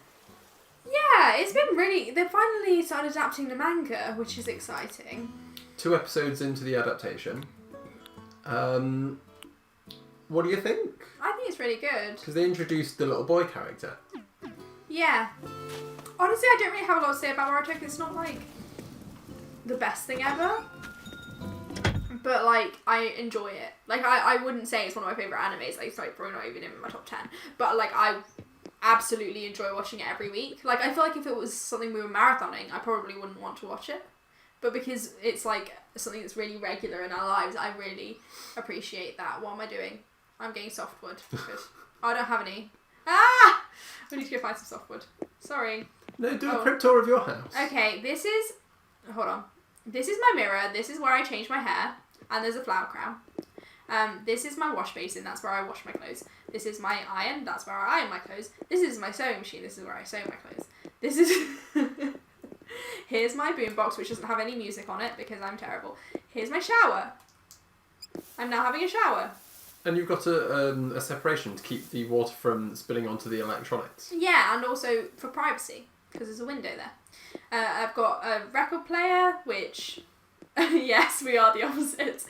Yeah, it's been really... They finally started adapting the manga, which is exciting. 2 episodes into the adaptation. What do you think? I think it's really good. Because they introduced the little boy character. Yeah. Honestly, I don't really have a lot to say about Boruto, because it's not, like, the best thing ever. But, like, I enjoy it. Like, I wouldn't say it's one of my favourite animes. Like, it's like, probably not even in my top 10. But, like, I absolutely enjoy watching it every week. Like, I feel like if it was something we were marathoning, I probably wouldn't want to watch it. But because it's, like, something that's really regular in our lives, I really appreciate that. What am I doing? I'm getting softwood. Good. Oh, I don't have any. Ah! I need to go find some softwood. Sorry. No, do a quick tour of your house. Okay, this is... Hold on. This is my mirror. This is where I change my hair. And there's a flower crown. This is my wash basin. That's where I wash my clothes. This is my iron. That's where I iron my clothes. This is my sewing machine. This is where I sew my clothes. This is... Here's my boombox, which doesn't have any music on it because I'm terrible. Here's my shower. I'm now having a shower. And you've got a separation to keep the water from spilling onto the electronics. Yeah, and also for privacy, because there's a window there. I've got a record player, which... yes, we are the opposites.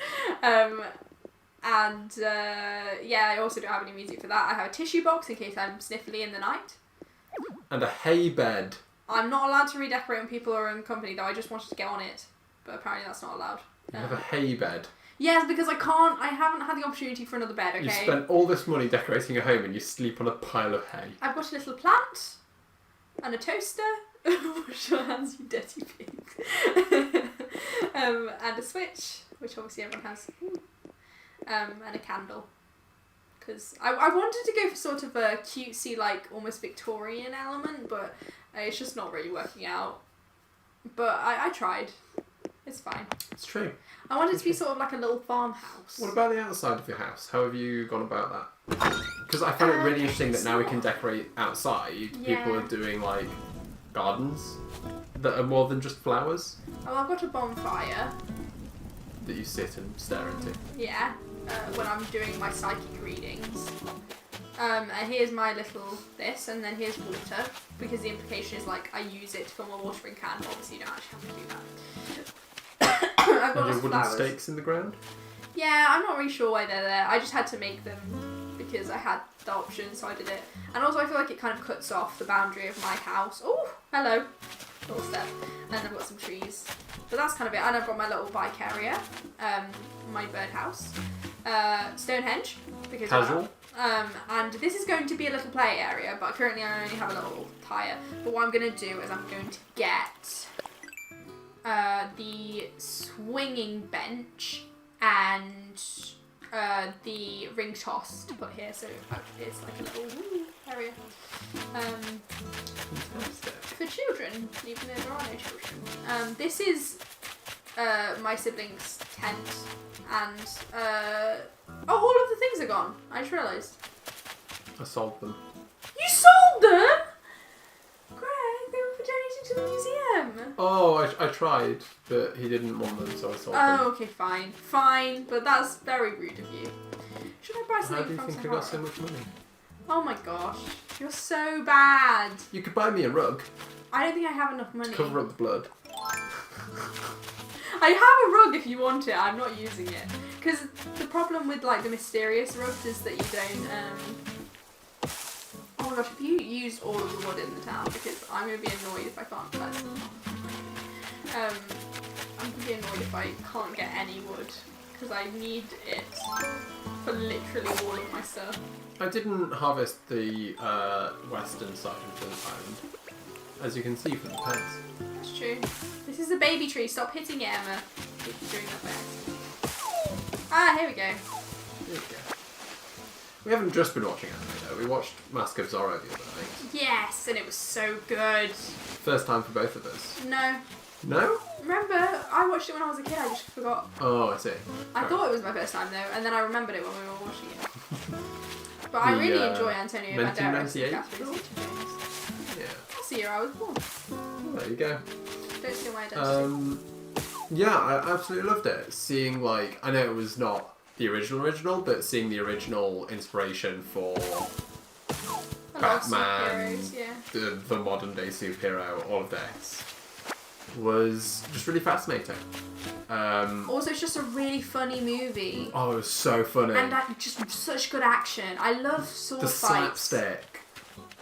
And I also don't have any music for that. I have a tissue box in case I'm sniffly in the night. And a hay bed. I'm not allowed to redecorate when people are in company, though. I just wanted to get on it. But apparently that's not allowed. You have a hay bed. Yes, because I haven't had the opportunity for another bed, okay? You spent all this money decorating a home and you sleep on a pile of hay. I've got a little plant. And a toaster. Wash your hands, you dirty pig. And a switch, which obviously everyone has. And a candle. Because I wanted to go for sort of a cutesy, like, almost Victorian element, but it's just not really working out. But I tried. It's fine. It's true. I wanted it to be sort of like a little farmhouse. What about the outside of your house? How have you gone about that? Because I find it really interesting that now we can decorate outside. Yeah. People are doing, like, gardens that are more than just flowers Oh, I've got a bonfire. that you sit and stare into. Yeah. When I'm doing my psychic readings. And here's my little this, and then here's water, because the implication is like I use it to fill my watering can, but obviously you don't actually have to do that. I've got And your lots of wooden flowers. stakes in the ground? Yeah, I'm not really sure why they're there. I just had to make them because I had the option, so I did it. And also I feel like it kind of cuts off the boundary of my house. Oh, hello. Little step. And then I've got some trees. But that's kind of it. And I've got my little bike area. My birdhouse. Stonehenge. Because Casual? and this is going to be a little play area, but currently I only have a little tyre. But what I'm going to do is I'm going to get the swinging bench and the ring toss to put here, so it's like a little area for children, even though there are no children. This is my siblings' tent, and all of the things are gone. I just realised. I sold them. You sold them? Greg, they were for donating to the museum. Oh, I tried, but he didn't want them, so I sold them. Oh, okay, fine. Fine, but that's very rude of you. Should I buy How something do you from think I Sahara? got so much money? Oh my gosh, you're so bad. You could buy me a rug I don't think I have enough money. to cover up the blood. I have a rug if you want it, I'm not using it. Because the problem with like the mysterious rugs is that you don't, oh my gosh, if you used all of the wood in the town, because I'm going to be annoyed if I can't, I'm going to be annoyed if I can't get any wood, because I need it for literally all of my stuff. I didn't harvest the western side of the island, as you can see from the pens. That's true. This is a baby tree, stop hitting it, Emma. Keep doing that best. Ah, here we go. There you go. We haven't just been watching anime though, we watched Mask of Zorro the other night. Yes, and it was so good. First time for both of us. No. No? Remember, I watched it when I was a kid, I just forgot. Oh, I see. I thought it was my first time though, and then I remembered it when we were watching it. But I really enjoy Antonio Banderas and 1998? Catherine Zeta-Jones. Yeah. That's the year I was born. There you go. Don't steal my identity. Yeah, I absolutely loved it. Seeing, like, I know it was not the original, but seeing the original inspiration for A lot of Batman, superheroes, yeah. the modern day superhero, all of this was just really fascinating. Also, it's just a really funny movie. Oh, it was so funny. And just such good action. I love sword The fights. slapstick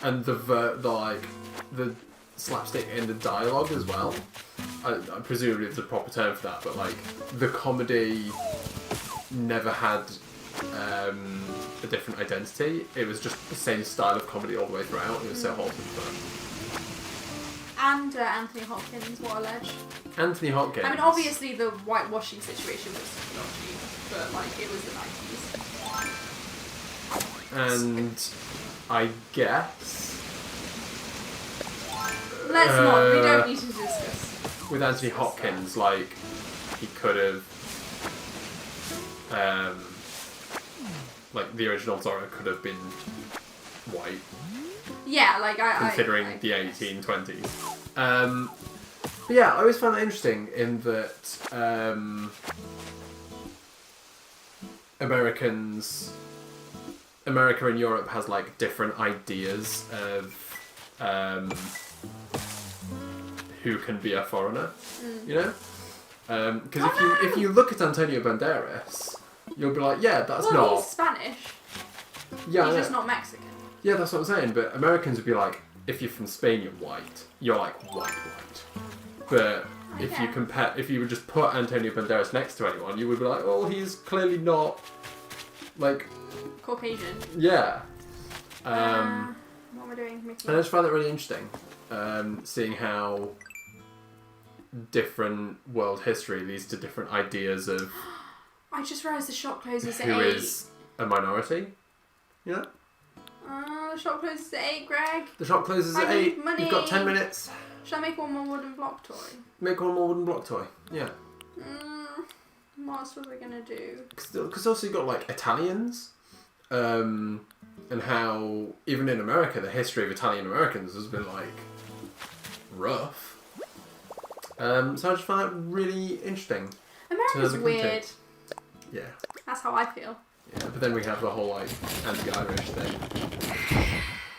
and the slapstick in the dialogue as well. I presumably it's a proper term for that, but like the comedy never had a different identity. It was just the same style of comedy all the way throughout. It was so wholesome fun. And Anthony Hopkins, what a ledge. Anthony Hopkins. I mean, obviously the whitewashing situation was dodgy, but like it was the 90s. And I guess Let's not. We don't need to discuss. with Anthony Hopkins, like he could have, like the original Zorro could have been white. Yeah, like Considering I the guess. 1820s. But yeah, I always found that interesting in that America and Europe has like different ideas of who can be a foreigner, you know? Because if you look at Antonio Banderas, you'll be like, yeah, that's well, not. he's Spanish. Yeah, He's I just know. not Mexican. Yeah, that's what I'm saying. But Americans would be like, if you're from Spain, you're white. You're like white. But if you if you would just put Antonio Banderas next to anyone, you would be like, oh, he's clearly not like Caucasian. Yeah. What am I doing? And I just found it really interesting, seeing how different world history leads to different ideas of I just realised the shop closes at who 8. is a minority. Yeah. The shop closes at 8, Greg. The shop closes at I need 8. money. You've got 10 minutes. Shall I make one more wooden block toy? Make one more wooden block toy. Yeah. What else was I gonna do? Because also you've got like Italians, and how even in America the history of Italian Americans has been like rough. So I just found that really interesting. America's the weird. Yeah. That's how I feel. Yeah, but then we have the whole like anti-Irish thing,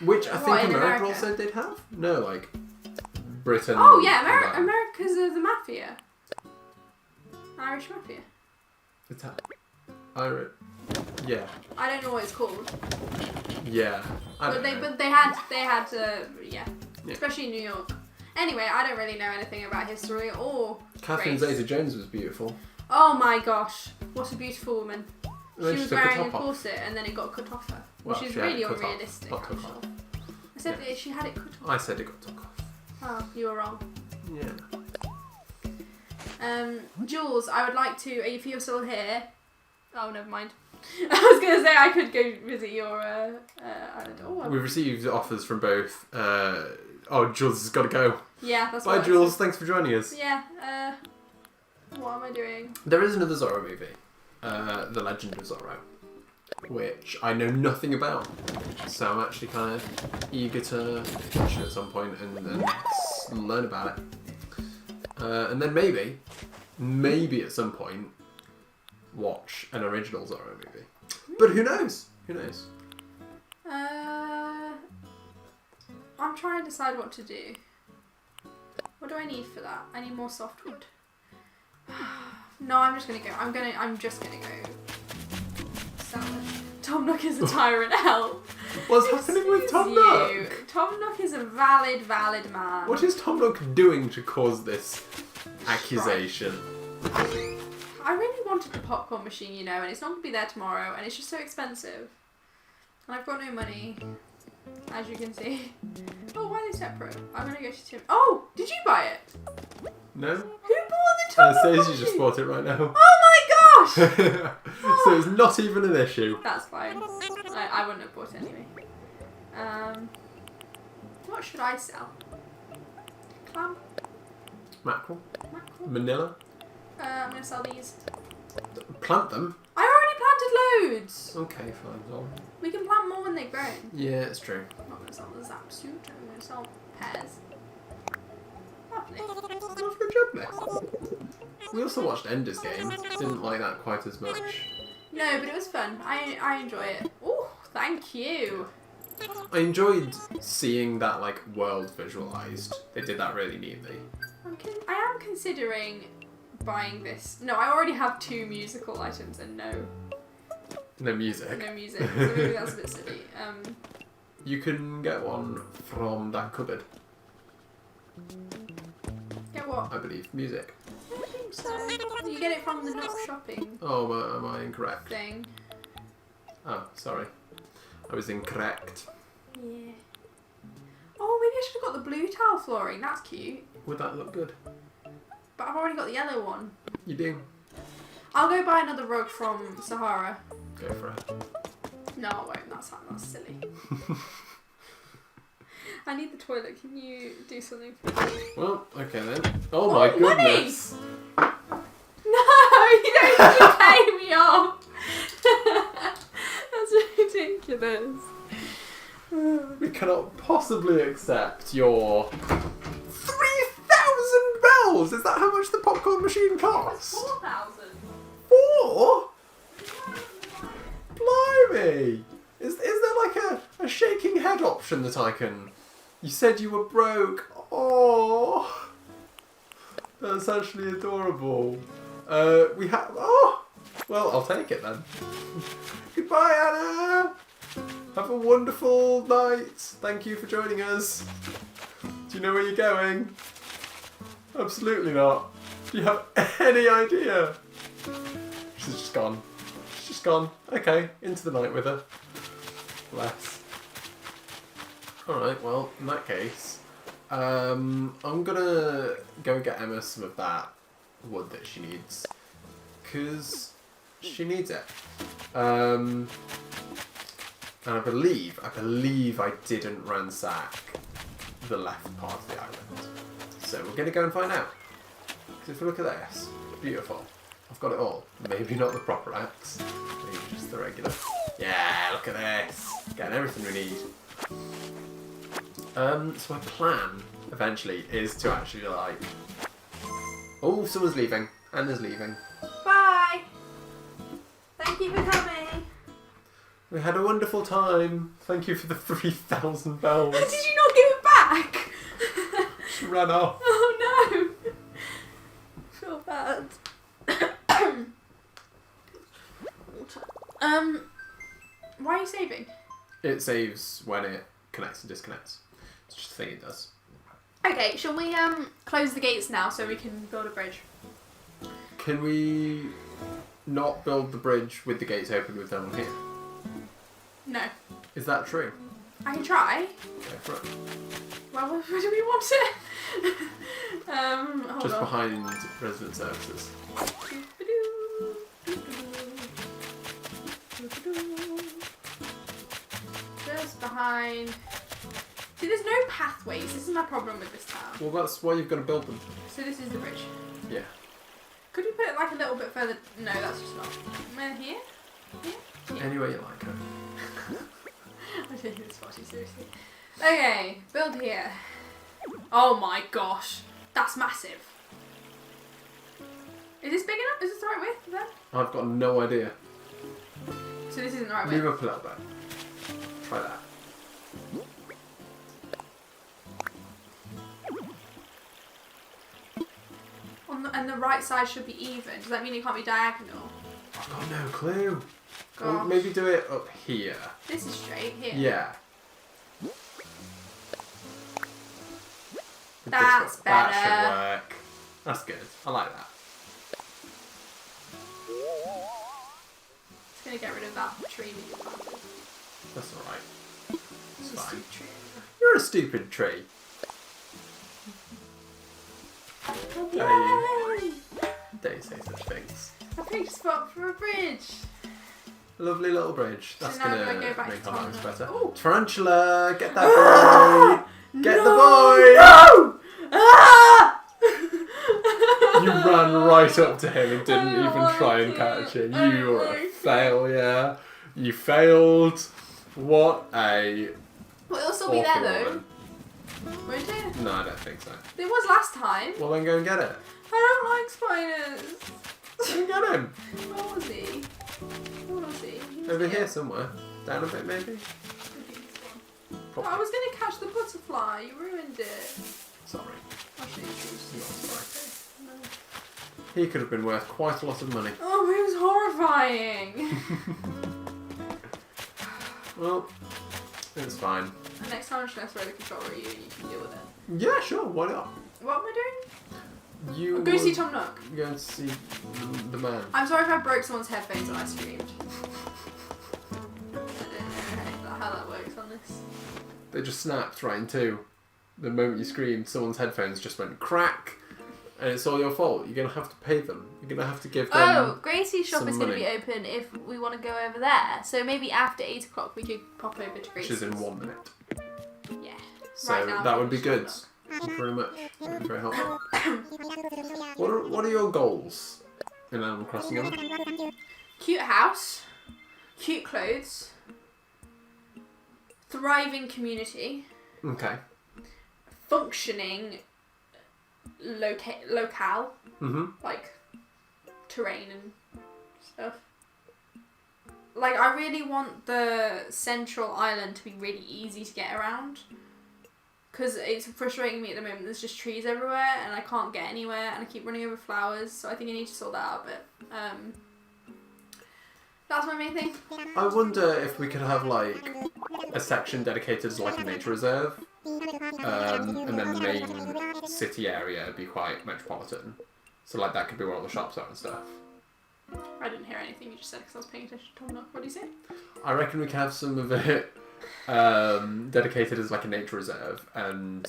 which I What, think in America America? also did have. No, like Britain. Oh yeah, and that. America's the mafia. Irish mafia. Irish. Yeah. I don't know what it's called. Yeah. But they had yeah. Especially in New York. Anyway, I don't really know anything about history or Catherine race. Zeta-Jones was beautiful. Oh my gosh, what a beautiful woman. And then She was took the wearing a top off. corset and then it got cut off her, which Well, is she had it really cut off, unrealistic. not took I'm off. sure. I said that she had it cut off. I said it got took off. Oh, you were wrong. Yeah. Jules, I would like to, if you're still here, oh, never mind. I was going to say I could go visit your island. Oh, We've received offers from both. Jules has got to go. yeah, that's Bye, what I Jules. Thanks for joining us. said. Yeah, what am I doing? There is another Zorro movie, The Legend of Zorro, which I know nothing about. So I'm actually kind of eager to watch it at some point and learn about it. And then maybe at some point, watch an original Zorro movie. But who knows? Who knows? I'm trying to decide what to do. What do I need for that? I need more softwood. No, I'm just gonna go. I'm just gonna go. Salad. Tom Nook is a tyrant hell. What's happening with Tom Nook? Tom Nook is a valid man. What is Tom Nook doing to cause this accusation? I really wanted the popcorn machine, you know, and it's not going to be there tomorrow, and it's just so expensive. And I've got no money, as you can see. Oh, why are they separate? I'm going to go to Tim. Oh, did you buy it? No? Who bought the Tom Nook Stacey machine? just bought it right now. Oh my gosh! So it's not even an issue. That's fine. I wouldn't have bought it anyway. What should I sell? Clam? Mackerel? Mackerel? Manila? I'm going to sell these. Plant them? I already planted loads! Okay, fine. Well, We can plant more when they've grown. yeah, it's true. I'm not going to sell the Zapsuit, I'm going to sell pears. Lovely. Well, good job, Nick. We also watched Ender's Game. Didn't like that quite as much. No, but it was fun. I enjoy it. Oh, thank you. I enjoyed seeing that like world visualized. They did that really neatly. I am considering buying this. No, I already have 2 musical items and no music. no music. So maybe that's a bit silly. You can get one from that cupboard, Get what? I believe. Music. I don't think so. You get it from the Nook shopping Oh, well, am I incorrect? thing. Oh, sorry. I was incorrect. Yeah. Oh, maybe I should have got the blue tile flooring. That's cute. Would that look good? But I've already got the yellow one. You do? I'll go buy another rug from Sahara. Go for it. No, I won't. That's silly. I need the toilet. Can you do something for me? Well, okay then. Oh my goodness. Money! No, you don't need to pay me off. That's ridiculous. We cannot possibly accept your 3,000 bells! Is that how much the popcorn machine cost? 4,000. 4? Blimey! Is there like a shaking head option that I can... You said you were broke. Oh, that's actually adorable. We have... Oh! Well, I'll take it then. Goodbye, Anna! Have a wonderful night. Thank you for joining us. Do you know where you're going? Absolutely not. Do you have any idea? She's just gone. She's just gone. Okay, into the night with her. Bless. Alright, well, in that case, I'm gonna go and get Emma some of that wood that she needs. Because she needs it. And I believe I didn't ransack the left part of the island. So we're gonna go and find out. Because if we look at this, beautiful. I've got it all. Maybe not the proper axe. Maybe just the regular. Yeah, look at this. Getting everything we need. So my plan, eventually, is to actually like... Oh, someone's leaving. Anna's leaving. Bye! Thank you for coming. We had a wonderful time. Thank you for the 3,000 bells. Did you not give it back? She ran off. Oh no! I feel bad. Why are you saving? It saves when it connects and disconnects. It's just a thing it does. Okay, shall we close the gates now so we can build a bridge? Can we not build the bridge with the gates open with them on here? No. Is that true? I can try. Go for it. Well, where do we want it? Hold Just on. behind resident services. Just behind. See, there's no pathways. This is my problem with this town. Well, that's why you've got to build them. So this is the bridge. Yeah. Could we put it like a little bit further? No, that's just not. Here? Here? Yeah. Any way you like her. I'm taking this far too seriously. Okay, build here. Oh my gosh, that's massive. Is this big enough? Is this the right width then? I've got no idea. So this isn't the right Move width? up a little bit. Try that. And the right side should be even. Does that mean it can't be diagonal? I've got no clue. Well, Gosh. maybe do it up here. This is straight here. Yeah. That's That better. should work. That's good. I like that. It's gonna get rid of that tree that you planted. That's alright. It's It's a fine. stupid tree. You're a stupid tree. Yay! Don't say such things. I picked a spot for a bridge. Lovely little bridge. So That's now gonna do I go back make to our lives Tom? better. Ooh. Tarantula, get that boy! Get the boy! No! Ah! You ran right up to him and didn't I don't even like try and it. catch him. I You don't were a like it. failure. You failed. What a Well, it'll still be there awful though. woman. Won't it? No, I don't think so. It was last time. Well, then go and get it. I don't like spiders. Go and get him. Where was he? Where was he? He was Over here somewhere. Down a bit, maybe? Maybe this one. I was going to catch the butterfly. You ruined it. Sorry. I'll show you trees. Not sorry. No. He could have been worth quite a lot of money. Oh, it was horrifying. Well, it's fine. And next time I'm just going to throw the controller at you and you can deal with it. Yeah, sure, why not? What am I doing? You I'm going to see would Tom Nook. go and see the man. I'm sorry if I broke someone's headphones when I streamed. I don't know how that works on this. They just snapped right in two. The moment you screamed, someone's headphones just went crack, and it's all your fault. You're gonna have to pay them. You're gonna have to give them. Oh, Gracie's shop some is going to money. be open if we want to go over there. So maybe after 8 o'clock we could pop over to Which Gracie's. is in 1 minute. Yeah. So Right now, that would be just good. Tom Thank you very much. That'd be very helpful. What are your goals in Animal Crossing? Emma? Nook. Cute house. Cute clothes. Thriving community. Okay. Functioning locale. Mhm. Like terrain and stuff. Like, I really want the central island to be really easy to get around. Because it's frustrating me at the moment. There's just trees everywhere and I can't get anywhere and I keep running over flowers. So I think I need to sort that out a bit. That's my main thing. I wonder if we could have like a section dedicated to like a nature reserve, and then the main city area be quite metropolitan. So like that could be where all the shops are and stuff. I didn't hear anything you just said because I was paying attention to Tom. What did you say? I reckon we can have some of it dedicated as like a nature reserve, and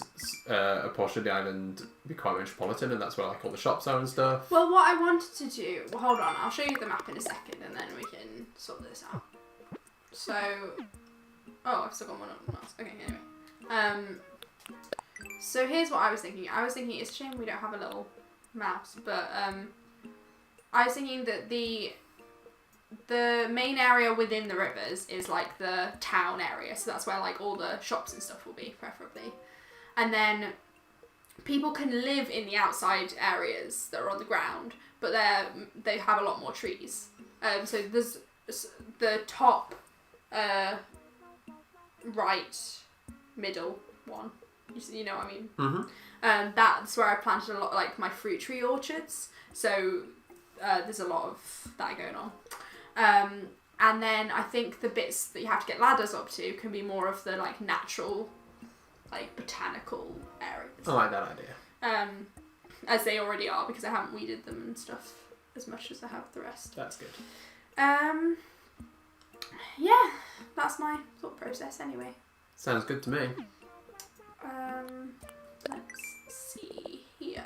a portion of the island be quite metropolitan, and that's where like all the shops are and stuff. Well, what I wanted to do... Well, hold on. I'll show you the map in a second and then we can sort this out. So... Oh, I've still got one else. Okay, anyway. So here's what I was thinking. I was thinking it's a shame we don't have a little mouse, but I was thinking that the main area within the rivers is like the town area, so that's where like all the shops and stuff will be, preferably. And then people can live in the outside areas that are on the ground, but they have a lot more trees. So there's the top right middle one. You know what I mean? Mm-hmm. That's where I planted a lot, like my fruit tree orchards. So there's a lot of that going on. And then I think the bits that you have to get ladders up to can be more of the like natural, like botanical areas. I like that idea. As they already are, because I haven't weeded them and stuff as much as I have the rest. That's good. Yeah, that's my thought process anyway. Sounds good to me. Let's see here.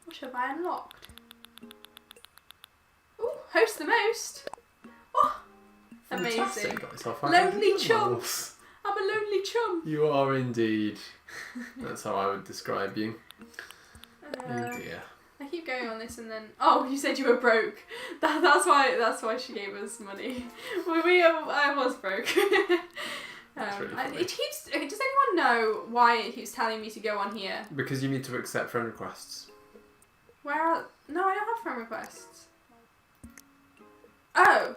What have I unlocked? Ooh, host the most. Oh, amazing. Fantastic. Got myself Lonely 500 chum. levels. I'm a lonely chum. You are indeed. That's how I would describe you. Oh dear. I keep going on this and then... Oh, you said you were broke. That's why she gave us money. I was broke. That's really funny. Does anyone know why it keeps telling me to go on here? Because you need to accept friend requests. No, I don't have friend requests. Oh.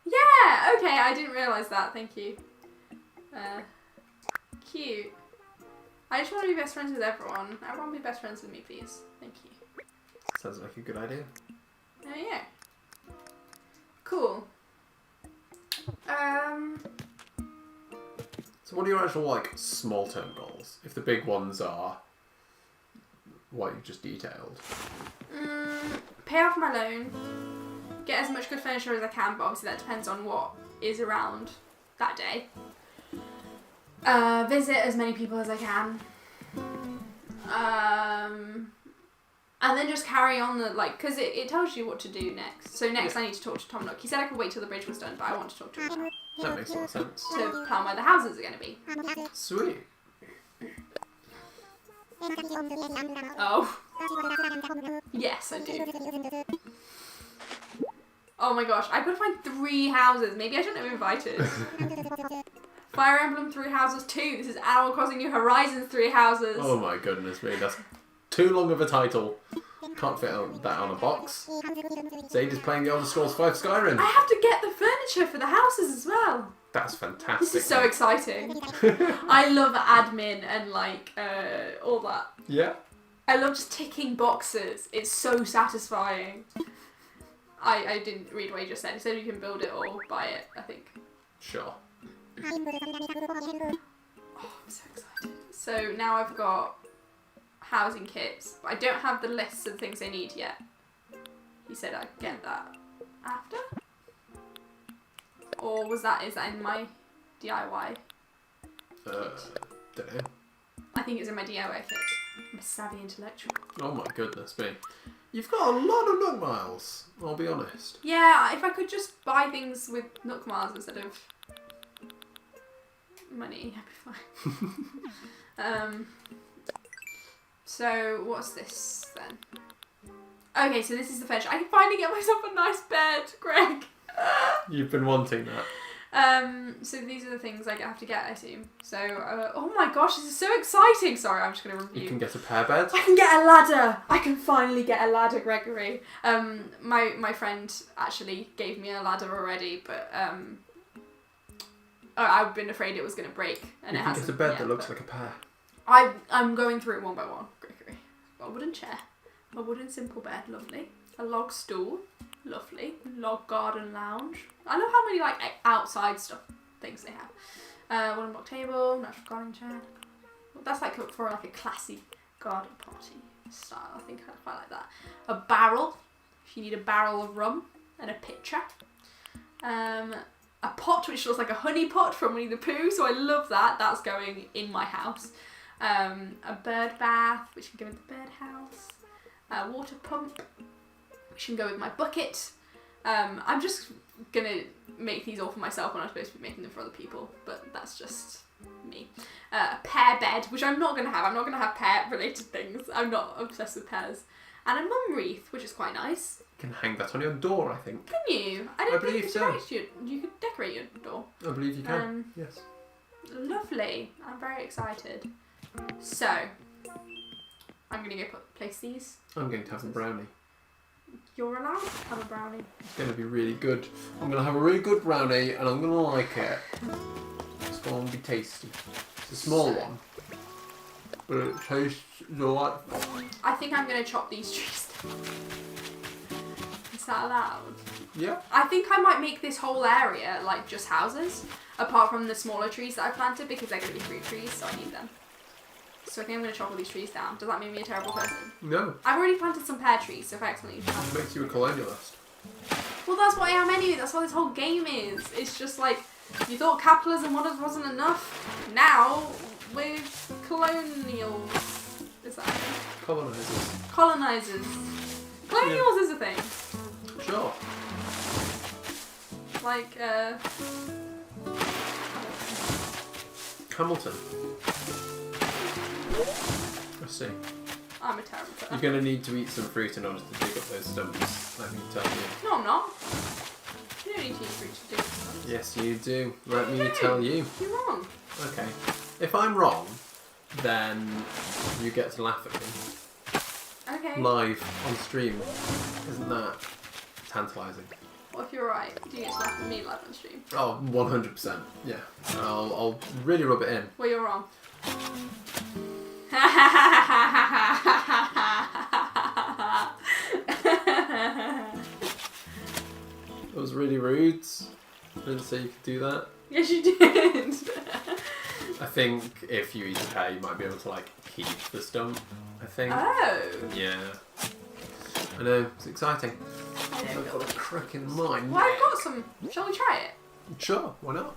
Yeah, okay, I didn't realise that, thank you. Cute. I just want to be best friends with everyone. Everyone be best friends with me, please. Thank you. Sounds like a good idea. Oh yeah. Cool. So what are your actual like small term goals? If the big ones are what you just detailed. Pay off my loan. Get as much good furniture as I can, but obviously that depends on what is around that day. Visit as many people as I can. And then just carry on because it tells you what to do next. So next I need to talk to Tom Nook. He said I could wait till the bridge was done, but I want to talk to him now. That makes a lot of sense. To plan where the houses are going to be. Sweet. Oh. Yes, I do. Oh my gosh, I've got to find 3 houses. Maybe I shouldn't have invited. Fire Emblem 3 Houses 2. This is Animal Crossing New Horizons 3 Houses. Oh my goodness me, that's too long of a title. Can't fit that on a box. Zaid is playing the Elder Scrolls 5 Skyrim. I have to get the furniture for the houses as well. That's fantastic. This is so exciting. I love admin and all that. Yeah. I love just ticking boxes. It's so satisfying. I didn't read what he just said. He said you can build it or buy it, I think. Sure. Oh, I'm so excited. So now I've got housing kits, but I don't have the lists of things I need yet. He said I'd get that after? Or is that in my DIY? Don't know. I think it's in my DIY kit. I'm a savvy intellectual. Oh my goodness me. You've got a lot of Nook miles, I'll be honest. Yeah, if I could just buy things with Nook miles instead of money, I'd be fine. So what's this then? Okay, so this is the furniture. I can finally get myself a nice bed, Greg. You've been wanting that. So these are the things I have to get, I assume. So, oh my gosh, this is so exciting. Sorry, I'm just going to review. You can get a pair bed. I can get a ladder. I can finally get a ladder, Gregory. My friend actually gave me a ladder already, but I've been afraid it was going to break, and you it can hasn't. get a bed yet, that looks like a pair. I'm going through it one by one, Gregory. Got a wooden chair, a wooden simple bed, lovely. A log stool, Lovely. Log garden lounge. I love how many like outside stuff things they have. Wooden block table, natural garden chair. That's like for like a classy garden party style. I think I quite like that. A barrel. If you need a barrel of rum and a pitcher. A pot which looks like a honey pot from Winnie the Pooh, so I love that. That's going in my house. A bird bath, which can go in the birdhouse. A water pump, which can go with my bucket. I'm just gonna make these all for myself when I'm supposed to be making them for other people, but that's just me. A pear bed, which I'm not gonna have. I'm not gonna have pear related things. I'm not obsessed with pears. And a mum wreath, which is quite nice. You can hang that on your door, I think. Can you? I don't think it's right. You could decorate your door. I believe you can. Yes. Lovely. I'm very excited. So, I'm going to go place these. I'm going to have a brownie. You're allowed to have a brownie. It's going to be really good. I'm going to have a really good brownie and I'm going to like it. It's going to be tasty. It's a small one. But it tastes delightful. I think I'm going to chop these trees down. Is that allowed? Yeah. I think I might make this whole area like just houses, apart from the smaller trees that I planted because they're going to be fruit trees, so I need them. So I think I'm going to chop all these trees down. Does that make me a terrible person? No. I've already planted some pear trees, so if I accidentally It makes you a colonialist. Well, that's what I am anyway. That's what this whole game is. It's just like, you thought capitalism wasn't enough. Now, we're colonials. Is that a thing? Colonizers. Colonizers. Colonials is a thing. Sure. Like, Hamilton. I see. I'm a terrible person. You're going to need to eat some fruit in order to dig up those stumps, let me tell you. No, I'm not. You don't need to eat fruit to do stuff. Yes, you do. Let me tell you. You're wrong. Okay. If I'm wrong, then you get to laugh at me. Okay. Live on stream. Isn't that tantalising? What if you're right? Do you get to laugh at me live on stream? Oh, 100%. Yeah. I'll really rub it in. Well, you're wrong. That was really rude. I didn't say you could do that. Yes, you did. I think if you eat a pear, you might be able to like keep the stump. I think. Oh. Yeah. I know. It's exciting. I don't I've feel got a crack in mind. Well, I've got some. Shall we try it? Sure. Why not?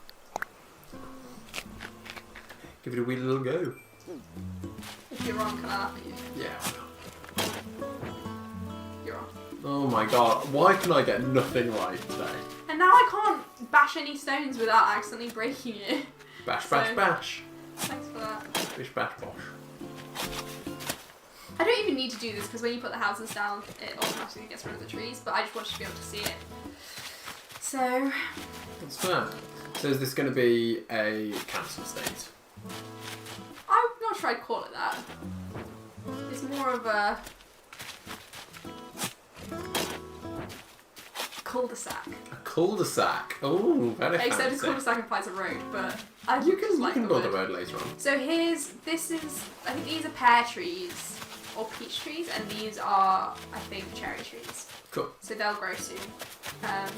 Give it a wee little go. If you're wrong, can I laugh at you? Yeah. Why not? You're wrong. Oh my god. Why can I get nothing right today? And now I can't bash any stones without accidentally breaking it. Bash, bash, So- bash. Thanks for that. Bish, bash, bosh. I don't even need to do this because when you put the houses down, it automatically gets rid of the trees, but I just wanted to be able to see it. So, That's fair. So is this going to be a council estate? I'm not sure I'd call it that. It's more of a cul-de-sac. A cul-de-sac. Oh, very Except a fancy. cul-de-sac implies a road, but I You just like can the build word. a road later on. So I think these are pear trees or peach trees, and these are, I think, cherry trees. Cool. So they'll grow soon.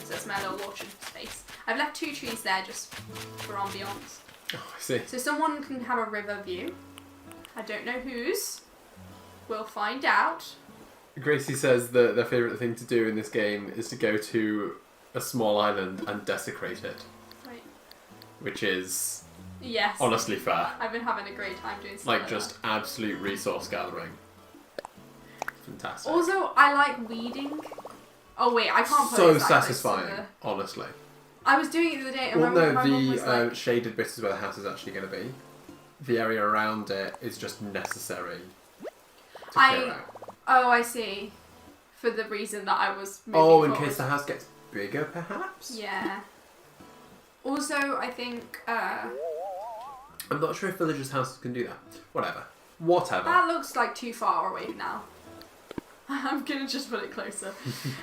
So it's my little orchard space. I've left 2 trees there just for ambiance. Oh, I see. So someone can have a river view. I don't know whose. We'll find out. Gracie says that their favourite thing to do in this game is to go to a small island and desecrate it, Right. which is Yes. honestly fair. I've been having a great time doing stuff Like like just absolute resource gathering. Fantastic. that. Also, I like weeding. Oh wait, I can't put So it that close to satisfying, honestly. I was doing it the other day and Well, my no, mum was the like, shaded bit is where the house is actually going to be. The area around it is just necessary to clear out. oh, I see. For the reason that I was moving Oh, in forward. case the house gets bigger, perhaps? Yeah. Also, I think I'm not sure if villagers' houses can do that. Whatever. that looks like too far away now. I'm gonna just put it closer.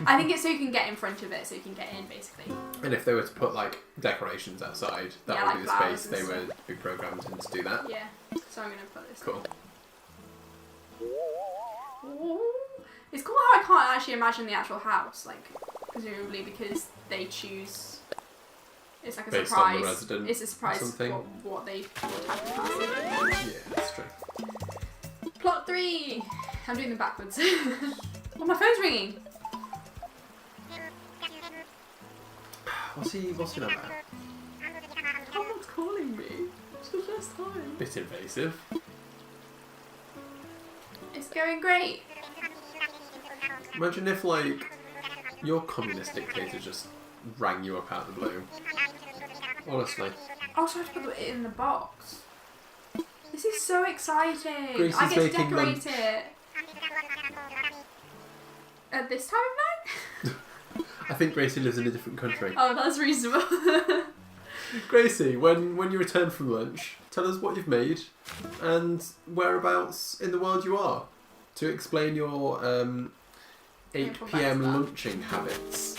I think it's so you can get in front of it, so you can get in, basically. And if they were to put like decorations outside, that Yeah, would like be the flowers space and they would be programmed in to do that. Yeah. So I'm gonna put this. Cool. Ooh. It's cool how I can't actually imagine the actual house. Like, presumably because they choose. It's like a Based surprise. on the resident. It's a surprise something. what type of house. Yeah, that's true. Plot 3. I'm doing them backwards. Oh, my phone's ringing. What's he on about? Someone's calling me. It's the first time. Bit invasive. It's going great. Imagine if, like, your communist dictator just rang you up out of the blue. Honestly. I'll try to put it in the box. This is so exciting. Gracie's I get to making decorate lunch. it. At this time of night? I think Gracie lives in a different country. Oh, that's reasonable. Gracie, when you return from lunch, tell us what you've made and whereabouts in the world you are to explain your 8 p.m. lunching habits.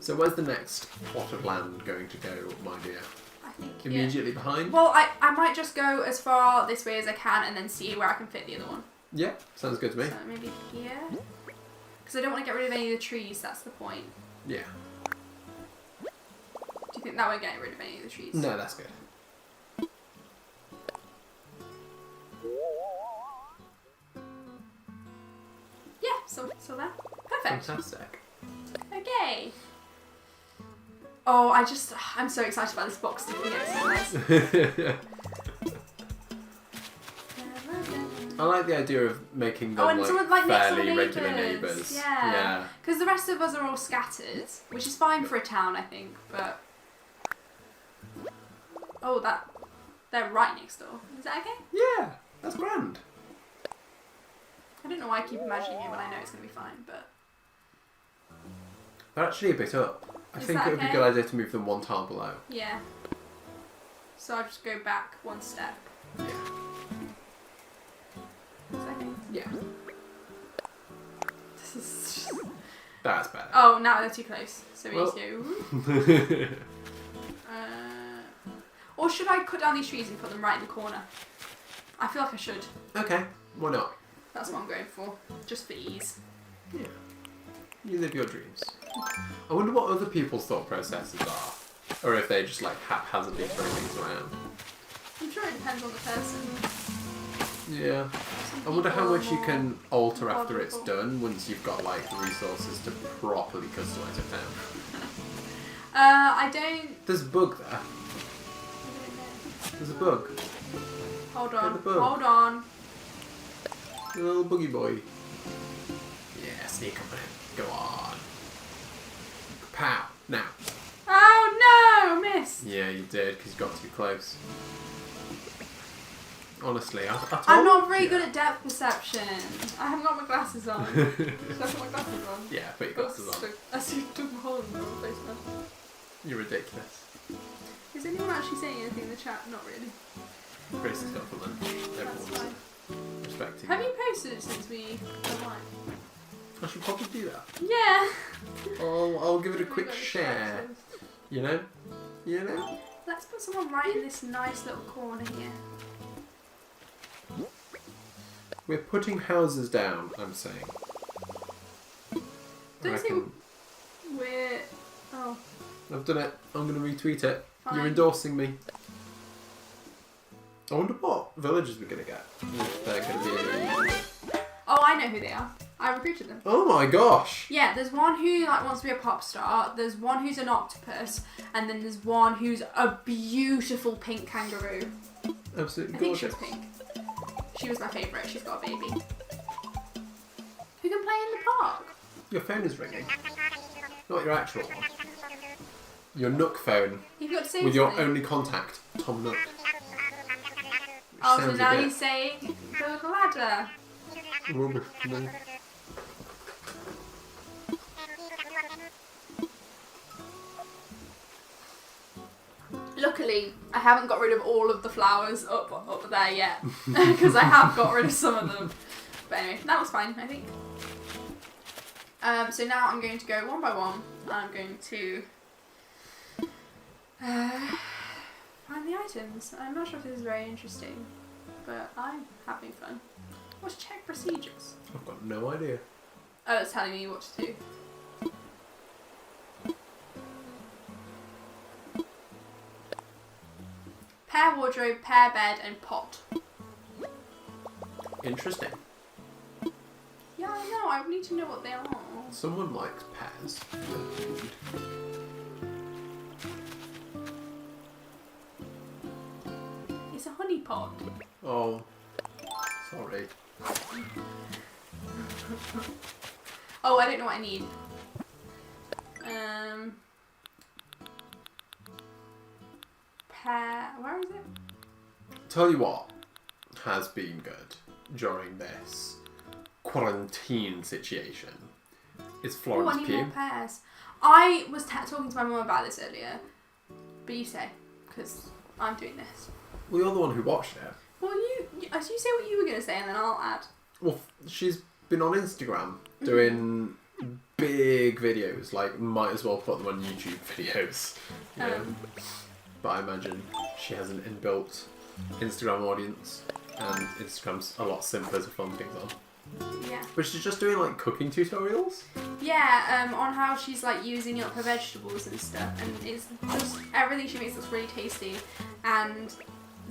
So where's the next plot of land going to go, my dear? I think Immediately behind? Well, I might just go as far this way as I can and then see where I can fit the other one. Yeah, sounds good to me. So maybe here? Because I don't want to get rid of any of the trees, that's the point. Yeah. Do you think that won't get rid of any of the trees? No, that's good. Yeah, so there. Perfect. Fantastic. Okay. Oh, I'm so excited about this box sticking exercise. I like the idea of making them and someone, like, next door fairly neighbours. regular neighbours. Yeah. Because the rest of us are all scattered, which is fine for a town, I think, but... Oh, they're right next door. Is that okay? Yeah, that's grand. I don't know why I keep imagining it when I know it's going to be fine, but... They're actually a bit up. I Is think that it would be a okay? good idea to move them one tile below. Yeah. So I'll just go back one step. Yeah. Is that okay? Yeah. This is... That's better. Oh, now they're too close. So we Well- need to go... Or should I cut down these trees and put them right in the corner? I feel like I should. Okay, why not? That's what I'm going for. Just for ease. Yeah. You live your dreams. I wonder what other people's thought processes are. Or if they just like haphazardly throw things around. I'm sure it depends on the person. Yeah. Some I wonder how people much you are can more alter after it's methodical. done once you've got like the resources to properly customise it down. I don't... There's a bug there. There's a bug. Hold Get on. the bug. Hold on. A little boogie boy. Yeah, sneak up on him. Go on. Pow. Now. Oh no! Missed. Yeah, you did, because you got too close. Honestly, I told I'm not very you. good at depth perception. I haven't got my glasses on. Should I put my glasses on? Yeah, put your glasses on. I see a hole in my face now. You're ridiculous. Is anyone actually saying anything in the chat? Not really. Grace has got for lunch. That's Everyone's fine. respecting Have that. you posted it since we went live? I should probably do that. Yeah. I'll give it a We've quick got share. distractions. You know? You know? Let's put someone right in this nice little corner here. We're putting houses down, I'm saying. I Don't say reckon- we're... Oh, I've done it. I'm going to retweet it. fine. You're endorsing me. I wonder what villages we're going to get. If they're going to be any... Oh, I know who they are. I recruited them. Oh my gosh! Yeah, there's one who like wants to be a pop star, there's one who's an octopus, and then there's one who's a beautiful pink kangaroo. Absolutely I think she gorgeous. was pink. She was my favourite. She's got a baby. Who can play in the park? Your phone is ringing. Not your actual one. Your Nook phone. You've got to say With your something. only contact, Tom Nook. Oh, so sounds a now bit- you're saying build a ladder. Rubbish, no. Luckily, I haven't got rid of all of the flowers up there yet, because I have got rid of some of them. But anyway, that was fine, I think. So now I'm going to go one by one, and I'm going to find the items. I'm not sure if this is very interesting, but I'm having fun. What's check procedures? I've got no idea. Oh, it's telling me what to do. pair wardrobe, pair bed, and pot. Interesting. Yeah, I know. I need to know what they are. Someone likes pears. It's a honey pot. Oh, sorry. Oh, I don't know what I need. Pear. Where is it? Tell you what has been good during this quarantine situation is Oh, Florence I need Pugh. more pears. I was talking to my mum about this earlier, but you say, because I'm doing this. Well, you're the one who watched it. Well, you say what you were going to say, and then I'll add. Well, she's been on Instagram doing big videos. Like, might as well put them on YouTube videos. You know? But I imagine she has an inbuilt Instagram audience, and Instagram's a lot simpler to film things on. Yeah. But she's just doing like cooking tutorials. Yeah, on how she's like using up her vegetables and stuff, and it's just everything she makes looks really tasty. And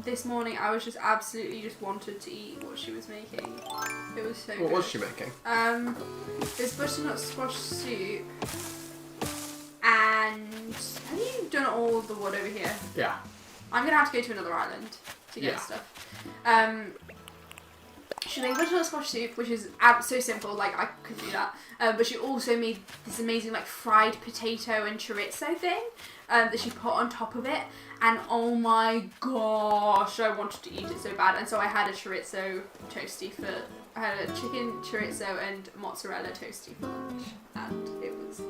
this morning I was just absolutely just wanted to eat what she was making. It was so good. What was she making? There's butternut squash soup. And have you done all of the wood over here? Yeah. I'm gonna have to go to another island to get stuff. She made butternut squash soup, which is so simple, like I could do that. But she also made this amazing like fried potato and chorizo thing that she put on top of it. And oh my gosh, I wanted to eat it so bad. And so I had a chorizo toasty I had a chicken chorizo and mozzarella toasty for lunch, and it was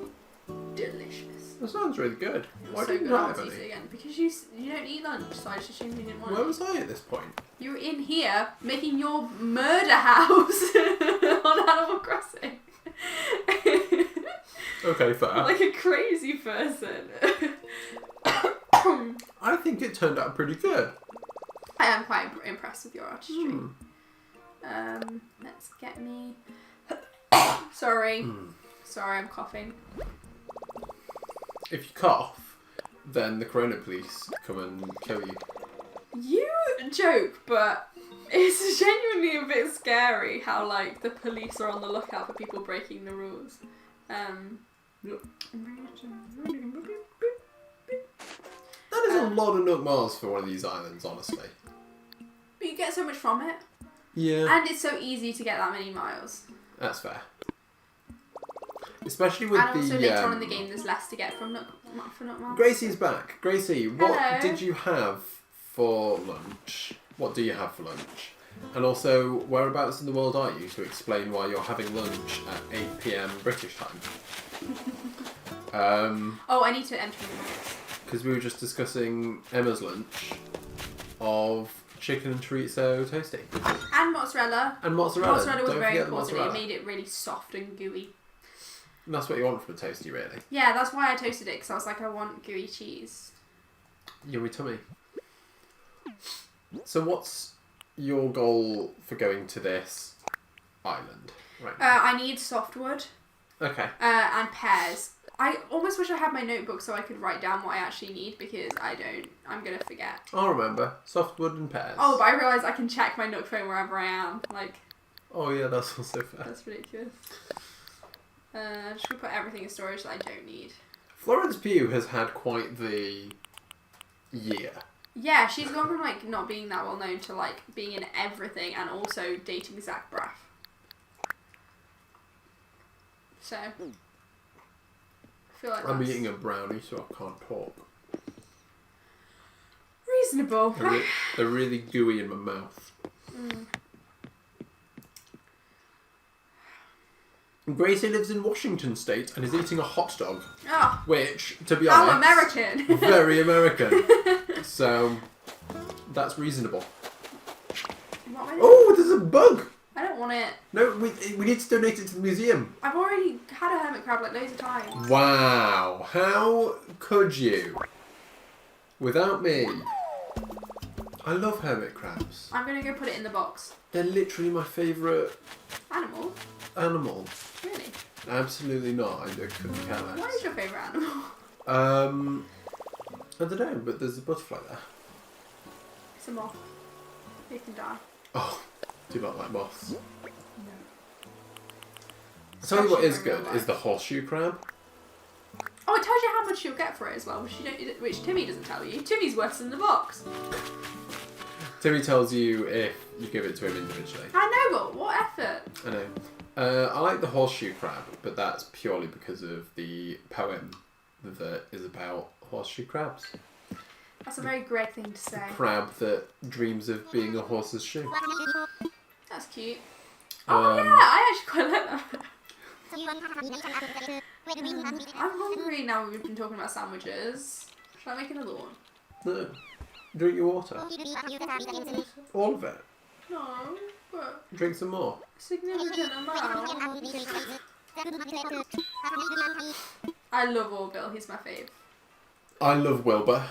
delicious. That sounds really good. It was Why so didn't good. I I'll have eat it any? again because you don't eat lunch, so I just assumed you didn't want Where to. was I at this point? You were in here making your murder house on Animal Crossing. Okay, fair. Like a crazy person. I think it turned out pretty good. I am quite impressed with your artistry. Let's get me. Sorry. Sorry, I'm coughing. If you cough, then the corona police come and kill you. You joke, but it's genuinely a bit scary how like the police are on the lookout for people breaking the rules. That is a lot of Nook Mars for one of these islands, honestly. But you get so much from it. Yeah. And it's so easy to get that many miles. That's fair. Especially with and also the... later on in the game there's less to get from Nook Mars. Gracie's back. Gracie, what Hello. did you have for lunch? What do you have for lunch? And also, whereabouts in the world are you to explain why you're having lunch at 8 PM British time? Oh, I need to enter the minutes. Because we were just discussing Emma's lunch of chicken and chorizo toasty. And mozzarella. And mozzarella. Mozzarella was Don't very forget the important. mozzarella. It made it really soft and gooey. And that's what you want from a toasty, really. Yeah, that's why I toasted it, because I was like, I want gooey cheese. Yummy tummy. So what's your goal for going to this island right now? I need softwood. Okay. And pears. I almost wish I had my notebook so I could write down what I actually need, because I don't. I'm going to forget. I'll remember. Softwood and pears. Oh, but I realise I can check my Nook phone wherever I am. Like, Oh yeah, that's also fair. that's ridiculous. I'm just going to put everything in storage that I don't need. Florence Pugh has had quite the year. Yeah, she's gone from like not being that well known to like being in everything and also dating Zach Braff. So, I feel like I'm that's eating a brownie, so I can't talk. reasonable. They're really gooey in my mouth. Gracie lives in Washington State and is eating a hot dog, Oh, which, to be how honest, American. very American. So, that's reasonable. What am I doing? Oh, there's a bug! I don't want it. No, we need to donate it to the museum. I've already had a hermit crab like loads of times. Wow, how could you? Without me. I love hermit crabs. I'm gonna go put it in the box. They're literally my favourite Animal? animal. Really? Absolutely not. I couldn't care less. What is your favourite animal? I don't know, but there's a butterfly there. It's a moth. You can die. Oh, do not like moths. No. I'll tell you what is Especially in good real is the horseshoe crab. Oh, it tells you how much you'll get for it as well, which Timmy doesn't tell you. Timmy's worse than the box. Timmy tells you if you give it to him individually. I know, but what effort? I know. I like the horseshoe crab, but that's purely because of the poem that is about horseshoe crabs. That's a very great thing to say. Crab that dreams of being a horse's shoe. That's cute. Oh yeah, I actually quite like that. I'm hungry now we've been talking about sandwiches. Shall I make another one? No. Drink your water. All of it. No, but Drink some more. significant amount. I love Orville, he's my fave. I love Wilbur.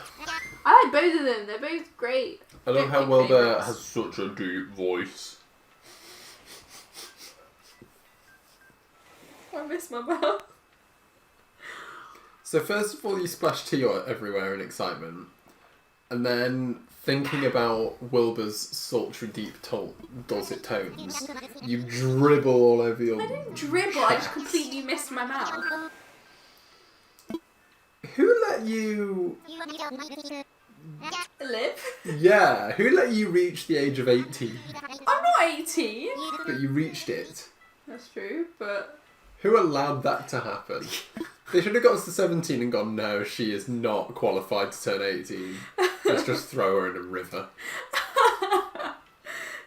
I like both of them, they're both great. I love Don't how pick Wilbur favourites. has such a deep voice. I miss my mouth. So first of all, you splash tea everywhere in excitement, and then thinking about Wilbur's sultry, deep, dulcet tones, you dribble all over your. I didn't dribble, I just chest. completely missed my mouth. Who let you? Lip? Yeah, who let you reach the age of 18? I'm not 18. But you reached it. That's true, but Who allowed that to happen? They should have got us to 17 and gone, no, she is not qualified to turn 18. Let's just throw her in a river.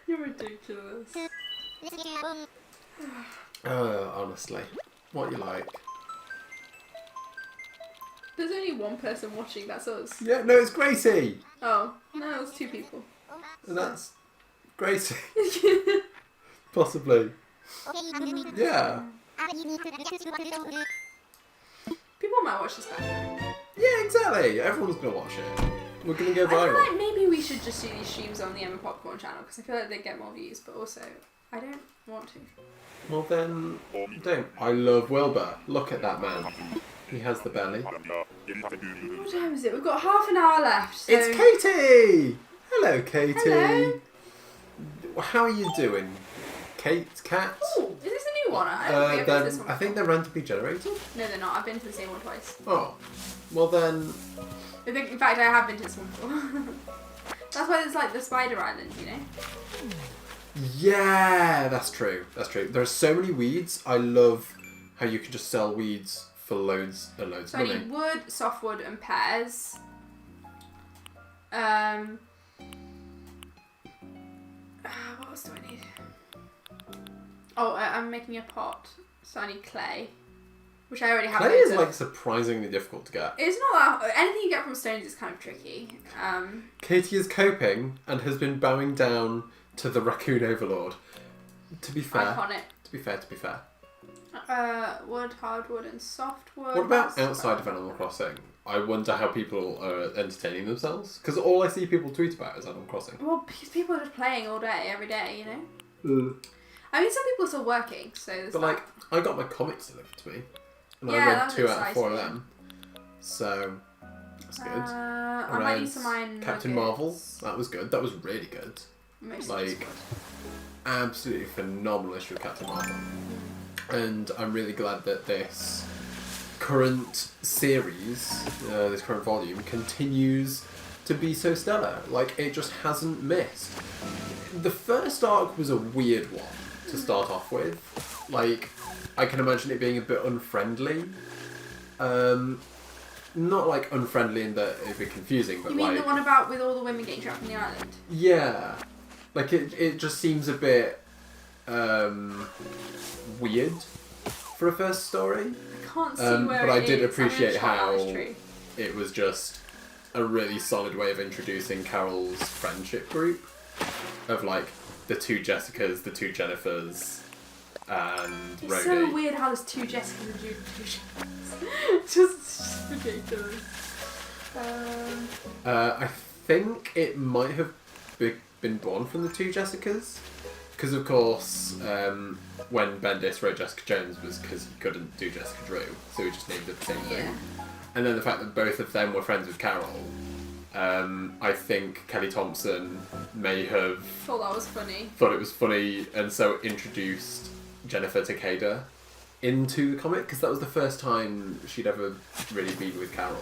you're ridiculous. Honestly. What you like? There's only one person watching, that's us. Yeah, no, it's Gracie! Oh, no, it's two people. And that's Gracie. Possibly. Yeah. People might watch this back. Yeah, exactly. Everyone's gonna watch it. We're gonna go I feel viral. like maybe we should just do these streams on the Emma Popcorn channel because I feel like they get more views, but also I don't want to. Well then, don't. I love Wilbur. Look at that man. He has the belly. What time is it? We've got half an hour left. So... It's Katie! Hello, Katie. Hello. How are you doing? Cat? Ooh, is this a new one? I don't think I've been to this one. I think they're randomly generated. No, they're not. I've been to the same one twice. Oh. Well then, I think, in fact, I have been to this one before. That's why there's like the Spider Island, you know? yeah, that's true. That's true. There are so many weeds. I love how you can just sell weeds for loads and loads So of I money. need wood, softwood, and pears. What else do I need? Oh, I'm making a pot, so I need clay, which I already have. Clay loads is of. like surprisingly difficult to get. It's not that anything you get from stones is kind of tricky. Katie is coping and has been bowing down to the raccoon overlord. To be fair. Iconic. To be fair. Wood, hardwood, and softwood. What about That's outside of Animal Crossing? I wonder how people are entertaining themselves. Because all I see people tweet about is Animal Crossing. Well, because people are just playing all day, every day, you know? I mean, some people are still working, so there's But that. like, I got my comics delivered to me. And Yeah, I read that was 2 out of 4 of exciting. them. So, that's good. I might need some iron Captain nuggets. Marvel. That was good. That was really good. Most Like, of it's good. Absolutely phenomenal issue of Captain Marvel. And I'm really glad that this current series, this current volume, continues to be so stellar. Like, it just hasn't missed. The first arc was a weird one to start off with. Like, I can imagine it being a bit unfriendly. Not like unfriendly in that it'd be confusing, but You mean like... the one about with all the women getting trapped on the island? Yeah. Like, it just seems a bit weird for a first story. I can't see where But I it did is. appreciate I'm gonna try how that is true. it was just a really solid way of introducing Carol's friendship group of like the 2 Jessicas, the 2 Jennifers, and It's Rhodey. so weird how there's 2 Jessicas and 2 Jennifers. just ridiculous. I think it might have been born from the 2 Jessicas. Because, of course, when Bendis wrote Jessica Jones was because he couldn't do Jessica Drew, so he just named it the same thing. Yeah. And then the fact that both of them were friends with Carol I think Kelly Thompson may have Thought that was funny. thought it was funny and so introduced Jennifer Takeda into the comic because that was the first time she'd ever really been with Carol.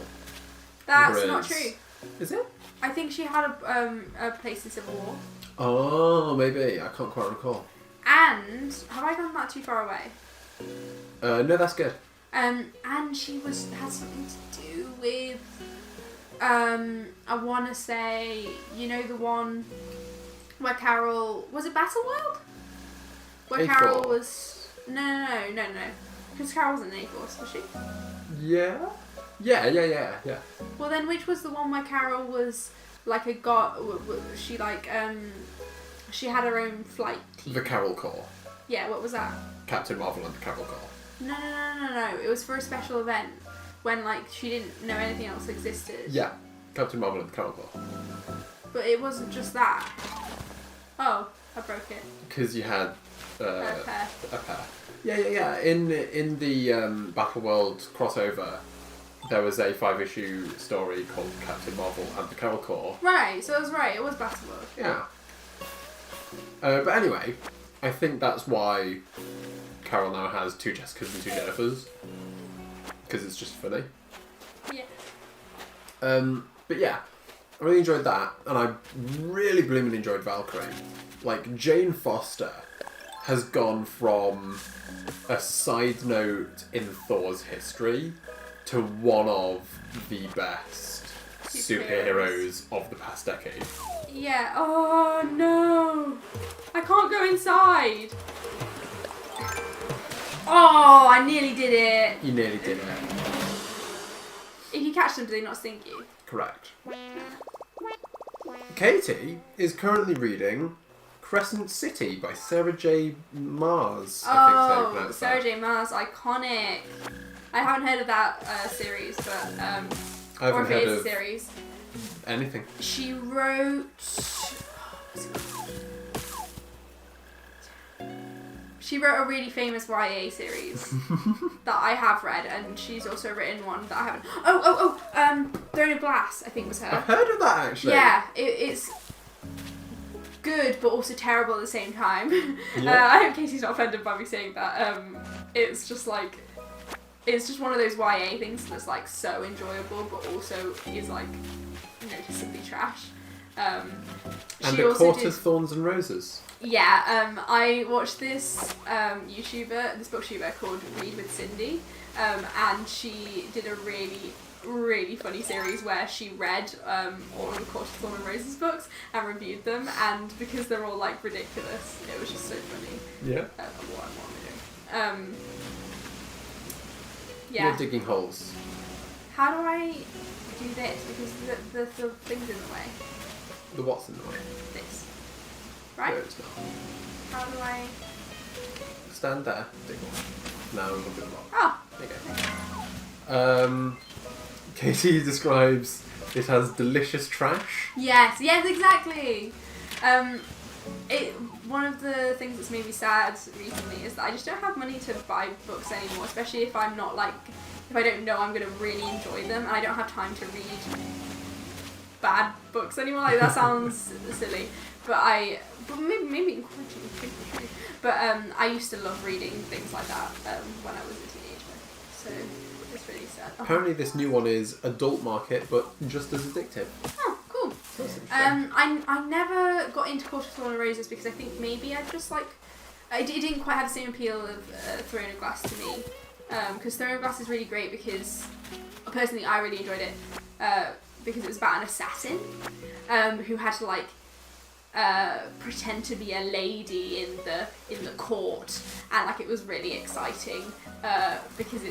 That's not true. Is it? I think she had a place in Civil War. Oh, maybe. I can't quite recall. And have I gone that too far away? No, that's good. And she had something to do with I want to say, you know, the one where Carol was it Battleworld? Where A4. Carol was no, because Carol wasn't in A-Force, was she? Yeah. Yeah. Well, then which was the one where Carol was like a god? She like she had her own flight team. The Carol Corps. Yeah, what was that? Captain Marvel and the Carol Corps. No. It was for a special event when like she didn't know anything else existed. Yeah, Captain Marvel and the Carol Corps. But it wasn't just that. Oh, I broke it. Because you had A pair. a pair. Yeah. In the Battleworld crossover, there was a 5-issue story called Captain Marvel and the Carol Corps. Right, so I was right. It was Battleworld. Yeah. But anyway, I think that's why Carol now has 2 Jessicas and 2 Jennifers. Because it's just funny. Yeah. But yeah, I really enjoyed that, and I really blooming enjoyed Valkyrie. Like, Jane Foster has gone from a side note in Thor's history to one of the best superheroes of the past decade. Yeah. Oh no! I can't go inside. Oh, I nearly did it. You nearly did it. If you catch them, do they not sting you? Correct. Katie is currently reading Crescent City by Sarah J. Maas. I think so you pronounce Sarah that. J. Maas, iconic. I haven't heard of that series, but I or haven't if it heard is a of series. anything. She wrote. She wrote a really famous YA series that I have read, and she's also written one that I haven't. Throne of Glass, I think was her. I've heard of that actually. Yeah, it's good but also terrible at the same time. Yeah. I hope Katie's not offended by me saying that. It's just like, it's just one of those YA things that's like so enjoyable but also is like noticeably trash. And she A also Court did- of Thorns and Roses. Yeah, I watched this this booktuber called Read with Cindy, and she did a really funny series where she read all of the Court of Thorns and Roses books and reviewed them, and because they're all like ridiculous, it was just so funny. Yeah. What I'm doing. Yeah. You're digging holes. How do I do this? Because the thing's in the way. The what's in the way? This. Right? No, it's not. How do I... Stand there. Dig hole. Now look at the rock. Oh! There you go. Katie describes it as delicious trash. Yes, exactly. One of the things that's made me sad recently is that I just don't have money to buy books anymore, especially if I'm not like, if I don't know I'm going to really enjoy them, and I don't have time to read bad books anymore. Like, that sounds silly, but maybe encouraging people to. But I used to love reading things like that when I was a teenager, so it's really sad. Oh. Apparently this new one is adult market, but just as addictive. Oh, cool. So that's interesting. I never got into Court of Thorns and Roses because I think maybe I just like, it didn't quite have the same appeal of Throne of Glass to me. Because Throne of Glass is really great because, personally, I really enjoyed it because it was about an assassin who had to like pretend to be a lady in the court, and like it was really exciting because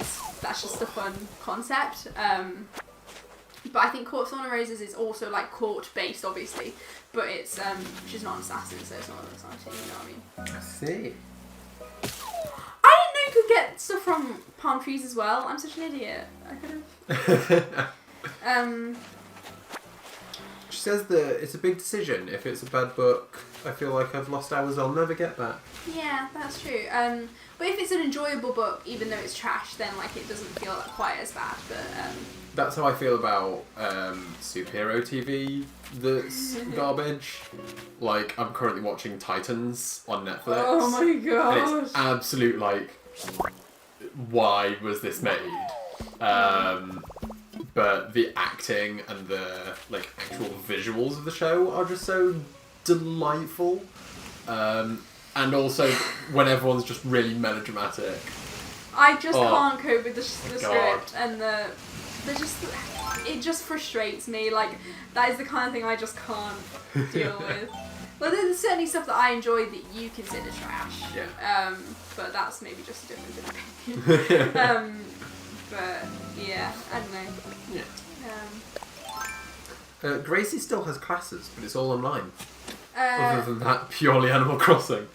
that's just a fun concept. But I think Court of Thorns and Roses is also like court based, obviously, but it's she's not an assassin, so it's not that exciting. You know what I mean? I see. I didn't know you could get stuff from palm trees as well. I'm such an idiot. I could have. She says that it's a big decision if it's a bad book I feel like I've lost hours I'll never get back. Yeah, that's true. But if it's an enjoyable book, even though it's trash, then like it doesn't feel quite as bad. But That's how I feel about superhero TV that's garbage. Like, I'm currently watching Titans on Netflix. oh my god! And it's absolute, like, why was this made? But the acting and the, like, actual visuals of the show are just so delightful. And also, when everyone's just really melodramatic. I just can't cope with the script God. and it just frustrates me. Like, that is the kind of thing I just can't deal with. Well, there's certainly stuff that I enjoy that you consider trash. Yeah. But that's maybe just a difference in opinion. But yeah, I don't know. Yeah. Gracie still has classes, but it's all online. Yeah. Other than that, purely Animal Crossing.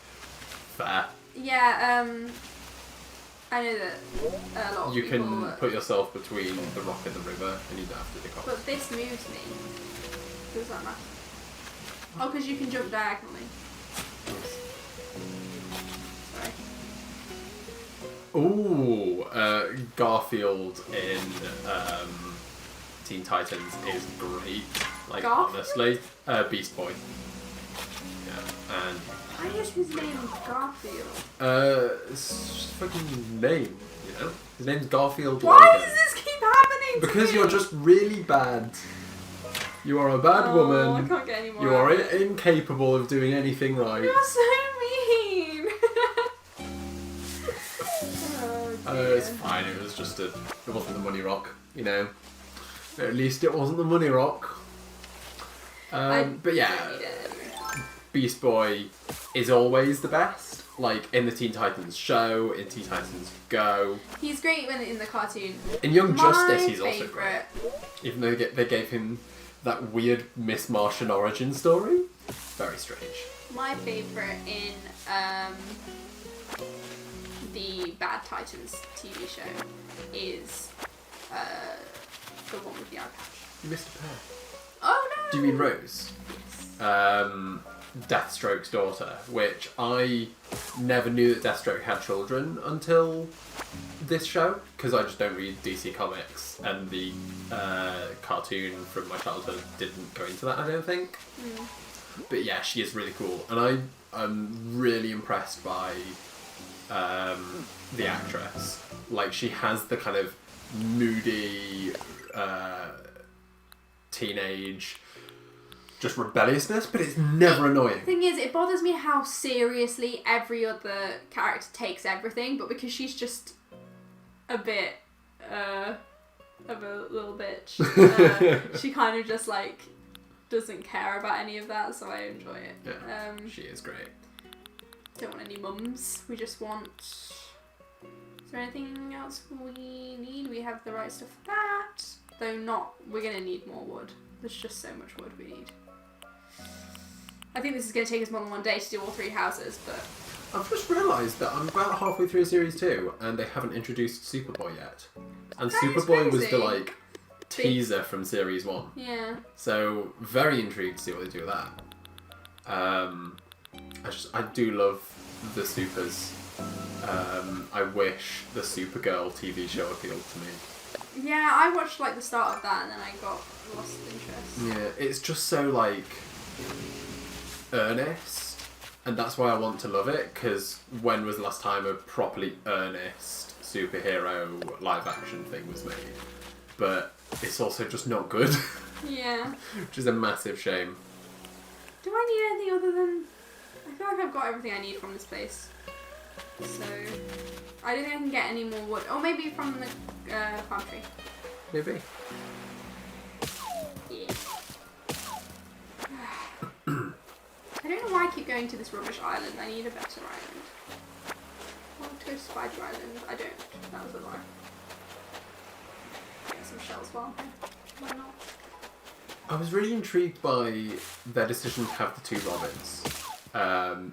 Fair. Yeah. I know that a lot of You people... can put yourself between the rock and the river, and you don't have to pick off. But this moves me. Does that matter? Oh, because you can jump diagonally. Sorry. Ooh, Garfield in Teen Titans is great. Like, Garfield? honestly. Beast Boy. Yeah, and... Why is his name Garfield? It's just a fucking name, you know? His name's Garfield Why Logan. does this keep happening to Because me? you're just really bad. You are a bad I woman. can't get any more. You are incapable of doing anything right. You're so mean. It's fine. It was just it wasn't the money rock, you know. At least it wasn't the money rock. But yeah, don't need it anyway. Beast Boy is always the best. Like in the Teen Titans show, in Teen Titans Go. He's great when in the cartoon. In Young Justice, My he's also great. favourite. Even though they gave him that weird Miss Martian origin story. Very strange. My favourite in the Bad Titans TV show is the one with the eye patch. You missed a pair. Oh no! Do you mean Rose? Yes. Deathstroke's daughter, which I never knew that Deathstroke had children until this show, because I just don't read DC Comics, and the cartoon from my childhood didn't go into that, I don't think. But yeah, she is really cool, and I'm really impressed by the actress. Like, she has the kind of moody teenage just rebelliousness, but it's never annoying. The thing is, it bothers me how seriously every other character takes everything, but because she's just a bit of a little bitch, she kind of just like doesn't care about any of that, so I enjoy it. Yeah, she is great. Don't want any mums. We just want... Is there anything else we need? We have the right stuff for that. Though not... We're going to need more wood. There's just so much wood we need. I think this is going to take us more than one day to do all 3 houses, but... I've just realised that I'm about halfway through Series 2 and they haven't introduced Superboy yet. And That is Superboy was the, crazy. like, teaser from Series 1. Yeah. So, very intrigued to see what they do with that. I do love the supers. I wish the Supergirl TV show appealed to me. Yeah, I watched like the start of that and then I got lost interest. Yeah, it's just so, like, earnest. And that's why I want to love it, because when was the last time a properly earnest superhero live action thing was made? But it's also just not good. Yeah. Which is a massive shame. Do I need anything other than... I feel like I've got everything I need from this place. So... I don't think I can get any more wood. Oh, maybe from the palm tree. Maybe. Yeah. I don't know why I keep going to this rubbish island. I need a better island. I want to go to Spider Island. I don't. That was a lie. Get some shells while I'm here. Why not? I was really intrigued by their decision to have the 2 Robins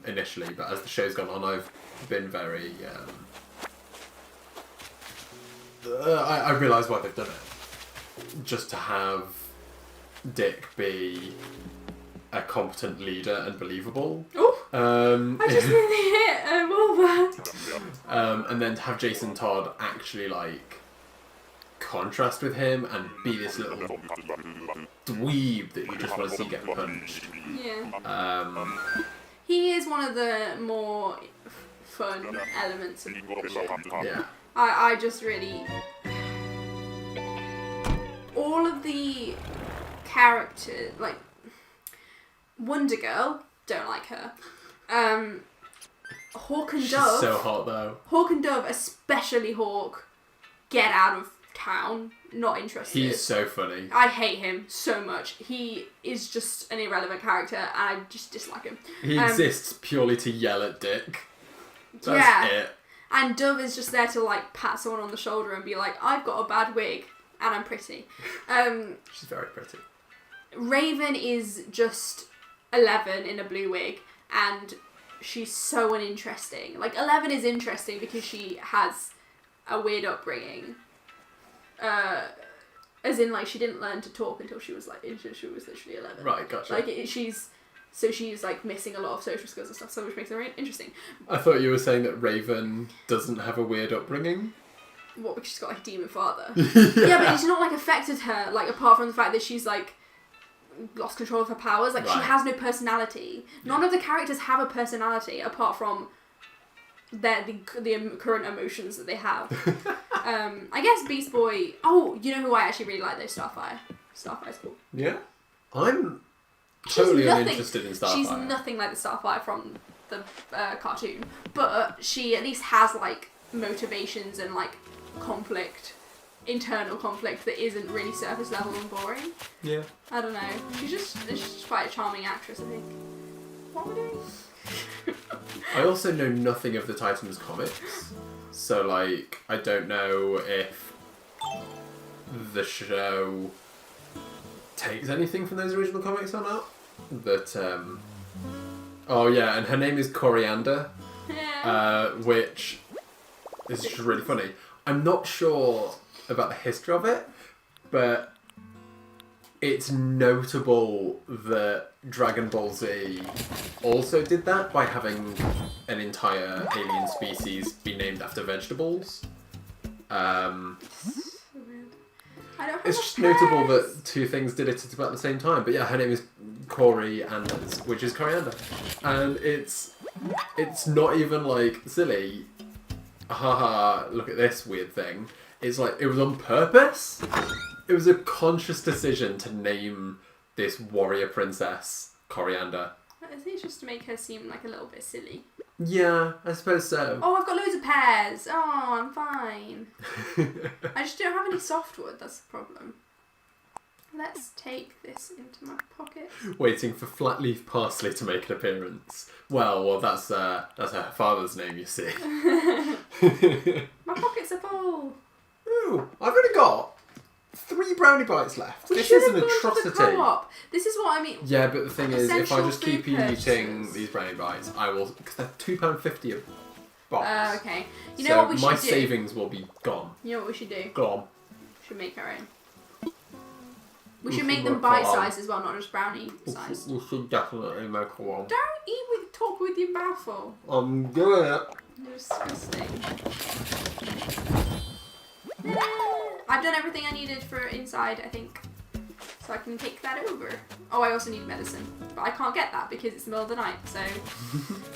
initially, but as the show's gone on, I've been very... I realise why they've done it. Just to have Dick be a competent leader and believable. Oh, I just nearly hit Wolver. And then to have Jason Todd actually like contrast with him and be this little dweeb that you just want to see get punched. Yeah. He is one of the more fun elements of the show. Yeah. I just really... All of the characters, like... Wonder Girl, don't like her. Hawk and She's Dove... so hot though. Hawk and Dove, especially Hawk, get out of town. Not interested. He's so funny. I hate him so much. He is just an irrelevant character and I just dislike him. He exists purely to yell at Dick. That's it. And Dove is just there to like pat someone on the shoulder and be like, I've got a bad wig and I'm pretty. She's very pretty. Raven is just 11 in a blue wig and she's so uninteresting. Like 11 is interesting because she has a weird upbringing. As in like she didn't learn to talk until she was literally 11. Right, gotcha. Like she's like missing a lot of social skills and stuff, so which makes her very interesting. I thought you were saying that Raven doesn't have a weird upbringing. What, because she's got like a demon father? Yeah, but it's not like affected her, like apart from the fact that she's like lost control of her powers. Like she has no personality. None of the characters have a personality apart from the current emotions that they have. I guess Beast Boy. Oh, you know who I actually really like though? Starfire. Starfire's cool. Yeah, I'm totally uninterested in Starfire. She's nothing like the Starfire from the cartoon, but she at least has like motivations and like internal conflict that isn't really surface level and boring. Yeah. I don't know. She's just quite a charming actress, I think. What am I doing? I also know nothing of the Titans comics, so like I don't know if the show takes anything from those original comics or not. But oh yeah, and her name is Coriander, which is just really funny. I'm not sure about the history of it, but it's notable that Dragon Ball Z also did that by having an entire alien species be named after vegetables. It's just notable that two things did it at about the same time. But yeah, her name is Coriander, which is coriander, and it's not even like silly. Haha! Look at this weird thing. It's like it was on purpose. It was a conscious decision to name this warrior princess Coriander. I think it's just to make her seem like a little bit silly. Yeah, I suppose so. Oh, I've got loads of pears. Oh, I'm fine. I just don't have any softwood, that's the problem. Let's take this into my pocket. Waiting for flat leaf parsley to make an appearance. Well, that's her father's name, you see. My pockets are full. Ooh, I've only got 3 brownie bites left. We this is an gone to atrocity. the co-op. This is what I mean. Yeah, but the thing is, if I just keep Essential eating these brownie bites, I will, because they're £2.50 a box. Okay. You know what we should do? My savings will be gone. You know what we should do? Gone. We should make our own. We should make them bite size as well, not just brownie size. We should definitely make one. Don't talk with your mouth full. I'm doing it. You're disgusting. I've done everything I needed for inside, I think. So I can take that over. Oh, I also need medicine. But I can't get that because it's the middle of the night, so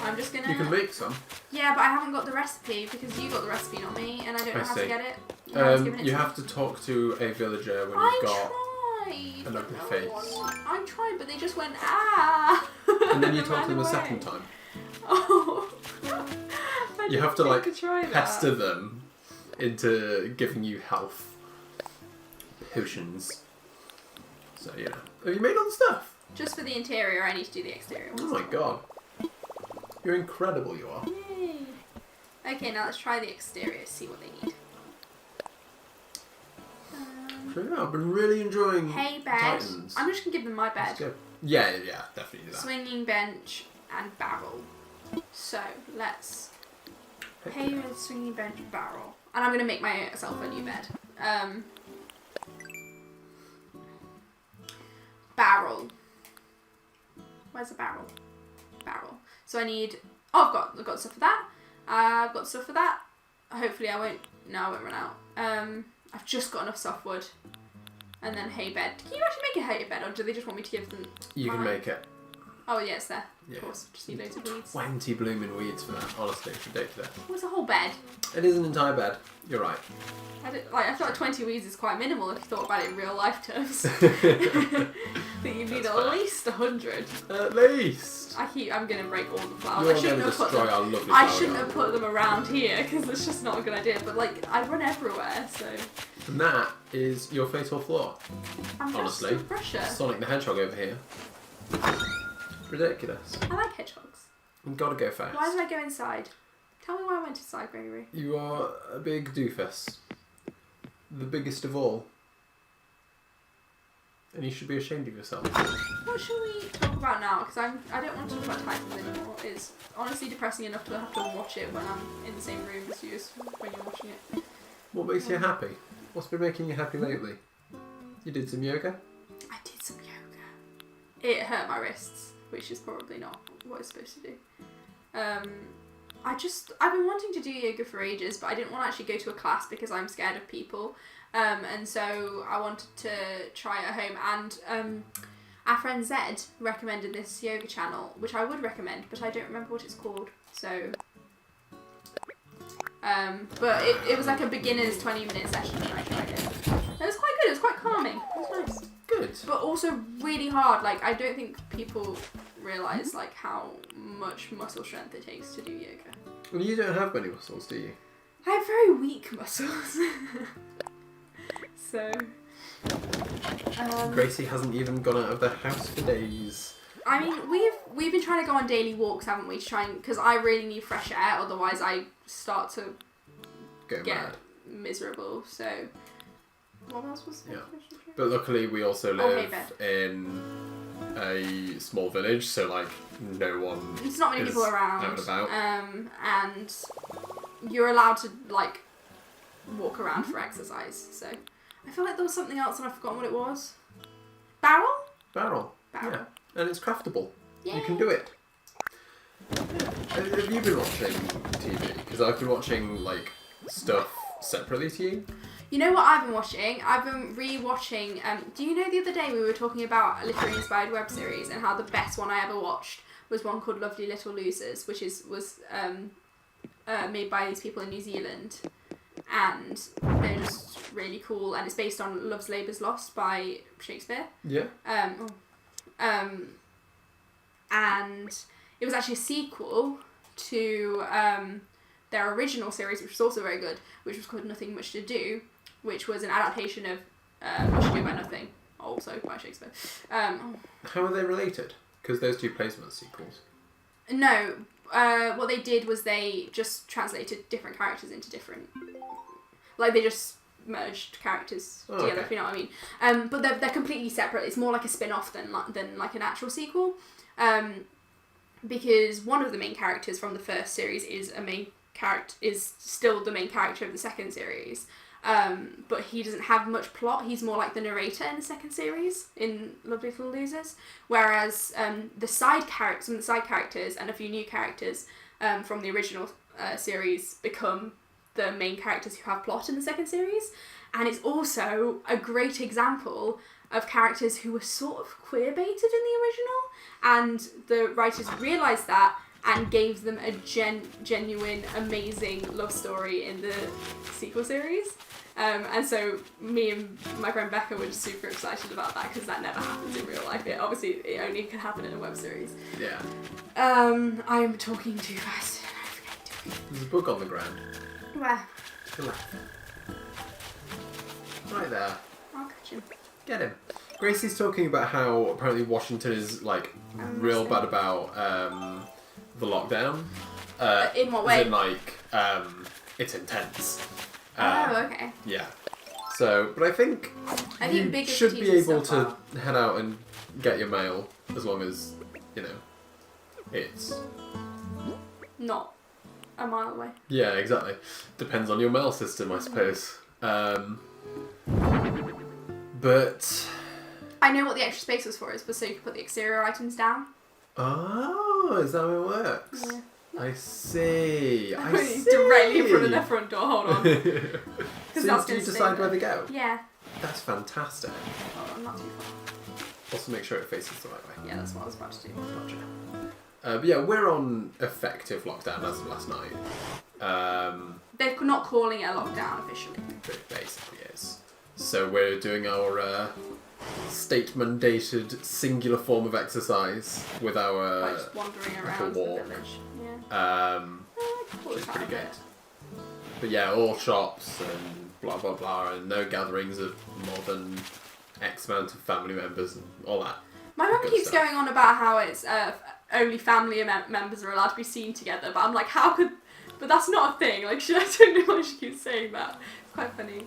I'm just gonna... You can make some. Yeah, but I haven't got the recipe because you got the recipe, not me, and I don't know how to get it. You have to talk to a villager when you've got an ugly face. I tried, but they just went, ah! And then you talk to them a second time. Oh. You have to like pester them into giving you health potions. So yeah. Have you made all the stuff? Just for the interior, I need to do the exterior ones. Oh my god. You're incredible, you are. Yay. Okay, now let's try the exterior, see what they need. So yeah, I've been really enjoying Hay bed. Titans. I'm just going to give them my bed. Yeah, definitely do that. Swinging bench and barrel. So, let's... Hay bed, swinging bench, barrel. And I'm going to make myself a new bed. Barrel. Where's the barrel? Barrel. So I need... Oh, I've got stuff for that. I've got stuff for that. Hopefully I won't... No, I won't run out. I've just got enough softwood. And then hay bed. Can you actually make a hay bed, or do they just want me to give them... You can make it. Oh, yeah, it's there. Yeah. Of course. Just need loads of weeds. 20 blooming weeds for that. Honestly, it's ridiculous. What's a whole bed? It is an entire bed. You're right. I thought 20 weeds is quite minimal if you thought about it in real life terms. That you need That's at fair. least 100. At least. I'm gonna break all the flowers. You're I shouldn't going to have put destroy them. our lovely I flower shouldn't have garden. put them around here because it's just not a good idea. But like, I run everywhere, so And that is your fatal flaw. I'm Honestly. just a brusher. Sonic the Hedgehog over here. Ridiculous. I like hedgehogs. You've got to go fast. Why did I go inside? Tell me why I went inside, Gregory. You are a big doofus. The biggest of all. And you should be ashamed of yourself. What should we talk about now? Because I don't want to talk about Titans anymore. It's honestly depressing enough to have to watch it when I'm in the same room as you when you're watching it. What makes you happy? What's been making you happy lately? You did some yoga? I did some yoga. It hurt my wrists, which is probably not what it's supposed to do. I've been wanting to do yoga for ages, but I didn't want to actually go to a class because I'm scared of people. And so I wanted to try it at home. And our friend Zed recommended this yoga channel, which I would recommend, but I don't remember what it's called. So, but it was like a beginner's 20-minute session, and I tried it. It was quite good. It was quite calming. It was nice. Good. But also really hard. Like, I don't think people realise like how much muscle strength it takes to do yoga. Well, you don't have many muscles, do you? I have very weak muscles. So, Gracie hasn't even gone out of the house for days. I mean, we've been trying to go on daily walks, haven't we? To try and, because I really need fresh air, otherwise I start to Go get mad. miserable. So, what else was there? Yeah. But luckily we also Oh, live in a small village, so like no one There's not many is people around. out and about. And you're allowed to like walk around for exercise. So, I feel like there was something else and I've forgotten what it was. Barrel? Barrel. Barrel. Yeah. And it's craftable. Yay. You can do it. Have you been watching TV? Because I've been watching like stuff separately to you. You know what I've been watching? I've been re-watching. Do you know the other day we were talking about a literary inspired web series and how the best one I ever watched was one called Lovely Little Losers, which was made by these people in New Zealand, and they're just really cool. And it's based on Love's Labour's Lost by Shakespeare. Yeah. And it was actually a sequel to their original series, which was also very good, which was called Nothing Much to Do, which was an adaptation of Much Ado About Nothing, also by Shakespeare. How are they related? Because those two plays were sequels. No, what they did was they just translated different characters into different... Like, they just merged characters together, okay. if you know what I mean. But they're completely separate. It's more like a spin-off than like an actual sequel. Because one of the main characters from the first series is still the main character of the second series. But he doesn't have much plot. He's more like the narrator in the second series in Lovely Little Losers. Whereas some of the side characters and a few new characters from the original series become the main characters who have plot in the second series. And it's also a great example of characters who were sort of queer-baited in the original, and the writers realised that and gave them a genuine, amazing love story in the sequel series. And so me and my friend Becca were just super excited about that because that never happens in real life. It only can happen in a web series. Yeah. I'm talking too fast. I forget to do it. There's a book on the ground. Where? To the left. Right there. I'll catch him. Get him. Gracie's talking about how apparently Washington is like real bad about the lockdown. In what as way? in, like it's intense. Oh, okay. Yeah. So, but I think you bigger should be cities able and to stuff head out and get your mail as long as it's. Not a mile away. Yeah, exactly. Depends on your mail system, I suppose. But I know what the extra space was for. It was so you could put the exterior items down. Oh, is that how it works? Yeah. I see. I I'm see. directly in front of their front door. Hold on. So that's do you gonna decide stay where they go? Yeah. That's fantastic. Hold on, not too far. Also make sure it faces the right way. Yeah, that's what I was about to do. Gotcha. But yeah, we're on effective lockdown as of last night. They're not calling it a lockdown officially. But it basically is. So we're doing our state-mandated singular form of exercise with By our just wandering around the walk. village. Yeah. Which is pretty good. But yeah, all shops and blah blah blah, and no gatherings of more than X amount of family members and all that. My mum Good keeps stuff. going on about how it's only family members are allowed to be seen together, but I'm like, how could? But that's not a thing. Like, I don't know why she keeps saying that. It's quite funny.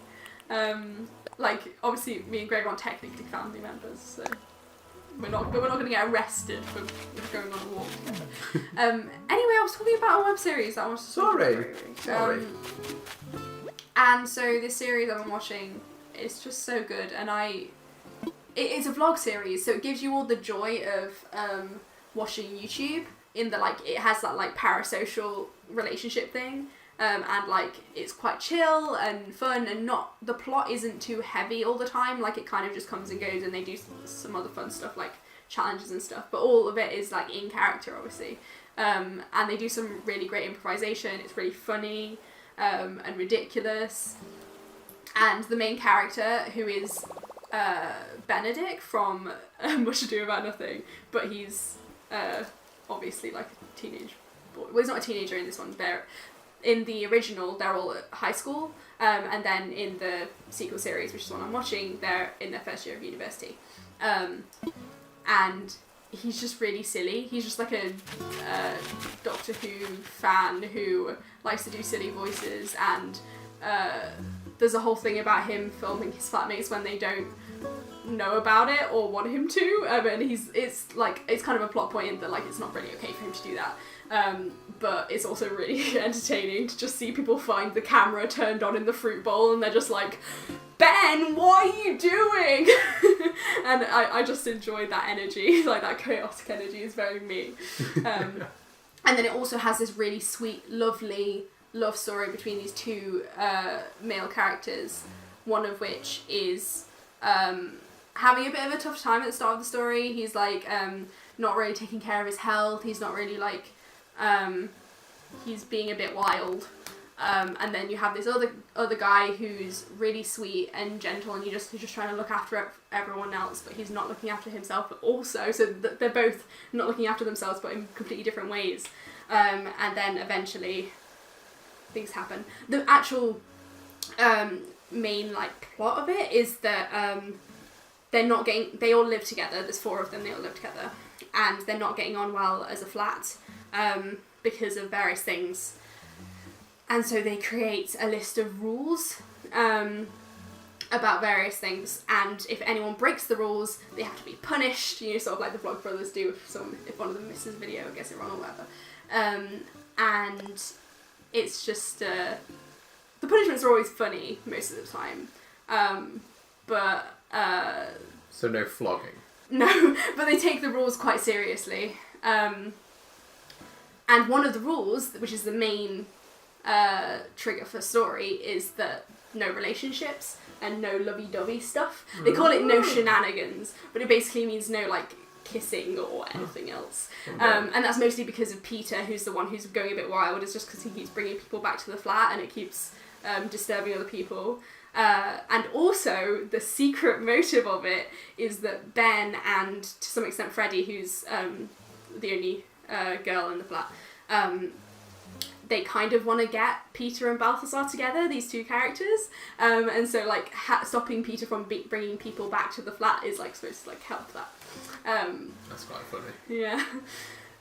Like, obviously, me and Greg aren't technically family members, so we're not going to get arrested for going on a walk together. Anyway, I was talking about a web series that I wanted to talk about. Sorry. And so this series I've been watching is just so good, and it's a vlog series, so it gives you all the joy of watching YouTube. In the like, it has that like parasocial relationship thing, and like it's quite chill and fun, and not the plot isn't too heavy all the time. Like it kind of just comes and goes, and they do some other fun stuff like challenges and stuff. But all of it is like in character, obviously, and they do some really great improvisation. It's really funny and ridiculous, and the main character, who is Benedict from Much Ado About Nothing, but he's obviously like a teenage boy. Well, he's not a teenager in this one. In the original, they're all at high school, and then in the sequel series, which is the one I'm watching, they're in their first year of university. And he's just really silly. He's just like a Doctor Who fan who likes to do silly voices, and there's a whole thing about him filming his flatmates when they don't know about it or want him to, and it's kind of a plot point in that like it's not really okay for him to do that, but it's also really entertaining to just see people find the camera turned on in the fruit bowl and they're just like, Ben, what are you doing? And I just enjoy that energy. Like that chaotic energy is very me. And then it also has this really sweet, lovely love story between these two male characters, one of which is having a bit of a tough time at the start of the story. He's like not really taking care of his health. He's not really like he's being a bit wild. And then you have this other guy who's really sweet and gentle, and he's just trying to look after everyone else, but he's not looking after himself also. So they're both not looking after themselves, but in completely different ways. And then eventually things happen. The actual main like plot of it is that they all live together. There's 4 of them. They all live together, and they're not getting on well as a flat because of various things. And so they create a list of rules about various things, and if anyone breaks the rules, they have to be punished. You know, sort of like the Vlogbrothers do if one of them misses a video or gets it wrong or whatever. And it's just the punishments are always funny most of the time, but so no flogging. No, but they take the rules quite seriously. And one of the rules, which is the main trigger for story, is that no relationships and no lovey-dovey stuff. They call it no shenanigans, but it basically means no like kissing or anything else. And that's mostly because of Peter, who's the one who's going a bit wild. It's just because he keeps bringing people back to the flat and it keeps disturbing other people. And also the secret motive of it is that Ben and to some extent Freddie, who's the only girl in the flat, they kind of want to get Peter and Balthazar together, these two characters, and so like stopping Peter from bringing people back to the flat is like supposed to like help that. That's quite funny. Yeah,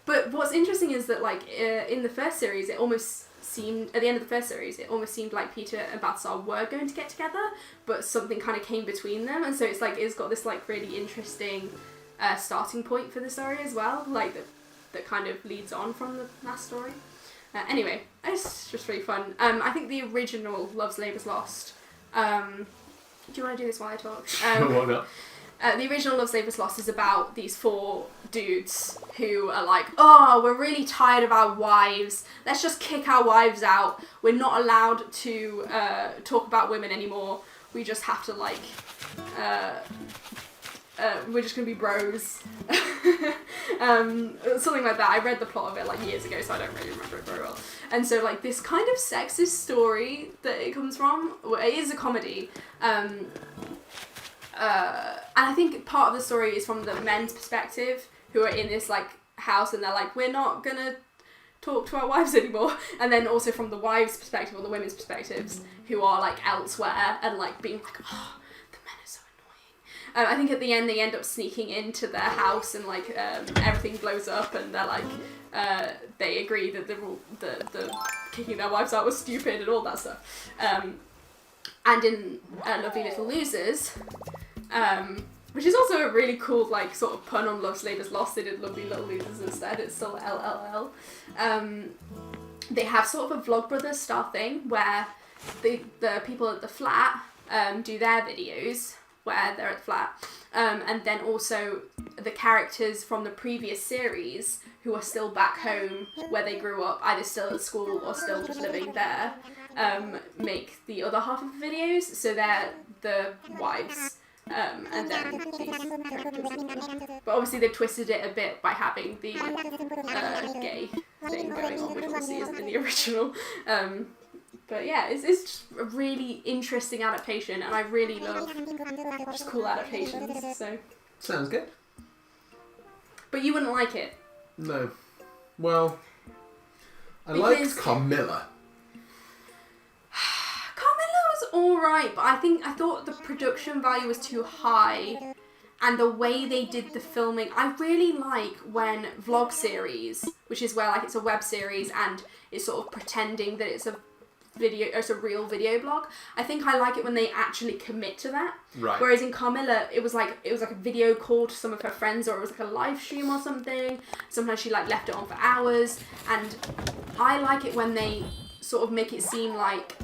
but what's interesting is that like in the first series, it almost seemed at the end of the first series, it almost seemed like Peter and Balthazar were going to get together, but something kind of came between them, and so it's like it's got this like really interesting starting point for the story as well, like that kind of leads on from the last story. Anyway, it's just really fun. I think the original Love's Labour's Lost. Do you want to do this while I talk? Why not? The original Love Savers Lost is about these 4 dudes who are like, oh, we're really tired of our wives. Let's just kick our wives out. We're not allowed to talk about women anymore. We just have to like, we're just gonna be bros. Something like that. I read the plot of it like years ago, so I don't really remember it very well. And so like this kind of sexist story that it comes from, well, it is a comedy. And I think part of the story is from the men's perspective, who are in this like house and they're like, we're not gonna talk to our wives anymore. And then also from the wives' perspective, or the women's perspectives, who are like elsewhere and like being like, oh, the men are so annoying. I think at the end they end up sneaking into their house and like everything blows up and they're like, they agree that the kicking their wives out was stupid and all that stuff. And in Lovely Little Losers, which is also a really cool like sort of pun on Love Savers Lost, they did Lovely Little Losers instead, it's still LLL. They have sort of a Vlogbrothers style thing where the people at the flat do their videos where they're at the flat, and then also the characters from the previous series who are still back home where they grew up, either still at school or still just living there, make the other half of the videos, so they're the wives. And then these characters. But obviously they've twisted it a bit by having the gay thing going on, which obviously isn't in the original. But yeah, it's just a really interesting adaptation, and I really love just cool adaptations. So Sounds good. But you wouldn't like it. No. Well, I Because- liked Carmilla. Carmilla was alright, but I thought the production value was too high, and the way they did the filming, I really like when vlog series, which is where like it's a web series and it's sort of pretending that it's a real video blog. I think I like it when they actually commit to that. Right. Whereas in Carmilla, it was like a video call to some of her friends, or it was like a live stream or something. Sometimes she like left it on for hours, and I like it when they sort of make it seem like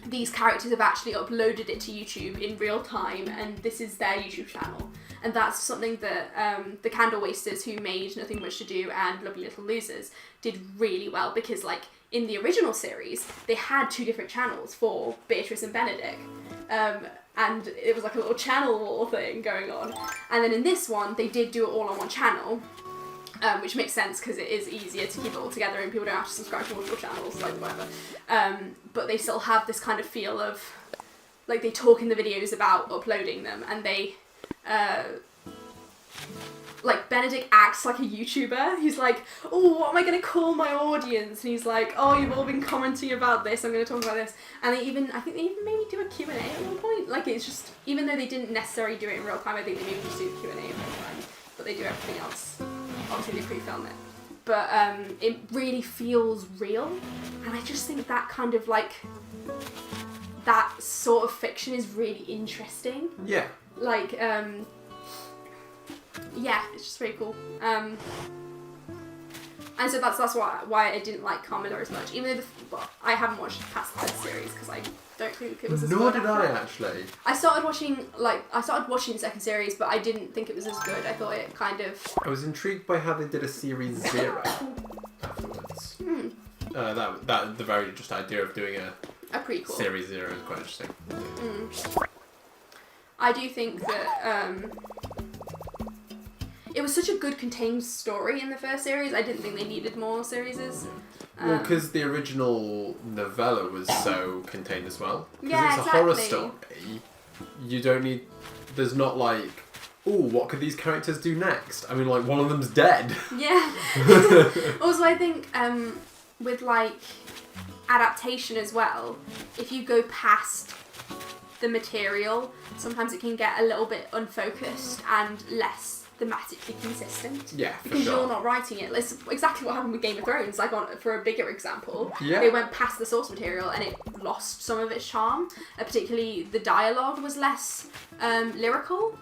these characters have actually uploaded it to YouTube in real time, and this is their YouTube channel. And that's something that the Candle Wasters, who made Nothing Much to Do and Lovely Little Losers, did really well, because like in the original series they had 2 different channels for Beatrice and Benedict, and it was like a little channel war thing going on, and then in this one they did do it all on one channel, which makes sense because it is easier to keep it all together and people don't have to subscribe to multiple channels, like whatever. But they still have this kind of feel of like they talk in the videos about uploading them, and they like Benedict acts like a YouTuber. He's like, oh, what am I going to call my audience? And he's like, oh, you've all been commenting about this, I'm going to talk about this. And I think they even maybe do a Q&A at one point. Like, it's just, even though they didn't necessarily do it in real time, I think they maybe just do the Q&A in real time. But they do everything else. Obviously they pre-film it. But it really feels real. And I just think that kind of like, that sort of fiction is really interesting. Yeah. Like, yeah, it's just very cool. And so that's why I didn't like Carmilla as much. Even though I haven't watched past the first series because I don't think it was as Nor good. did I actually. I started watching the second series, but I didn't think it was as good. I thought it kind of. I was intrigued by how they did a series 0 afterwards. That the very just idea of doing A prequel. series 0 is quite interesting. I do think that it was such a good contained story in the first series. I didn't think they needed more series. Well, because the original novella was so contained as well. Yeah, Because it's a horror story. You don't need. There's not like, oh, what could these characters do next? I mean, like, one of them's dead. Yeah. Also, I think with like adaptation as well, if you go past the material, sometimes it can get a little bit unfocused and less thematically consistent. Yeah, for because sure. you're not writing it. It's exactly what happened with Game of Thrones. Like, for a bigger example, Yeah. they went past the source material and it lost some of its charm. Particularly, the dialogue was less lyrical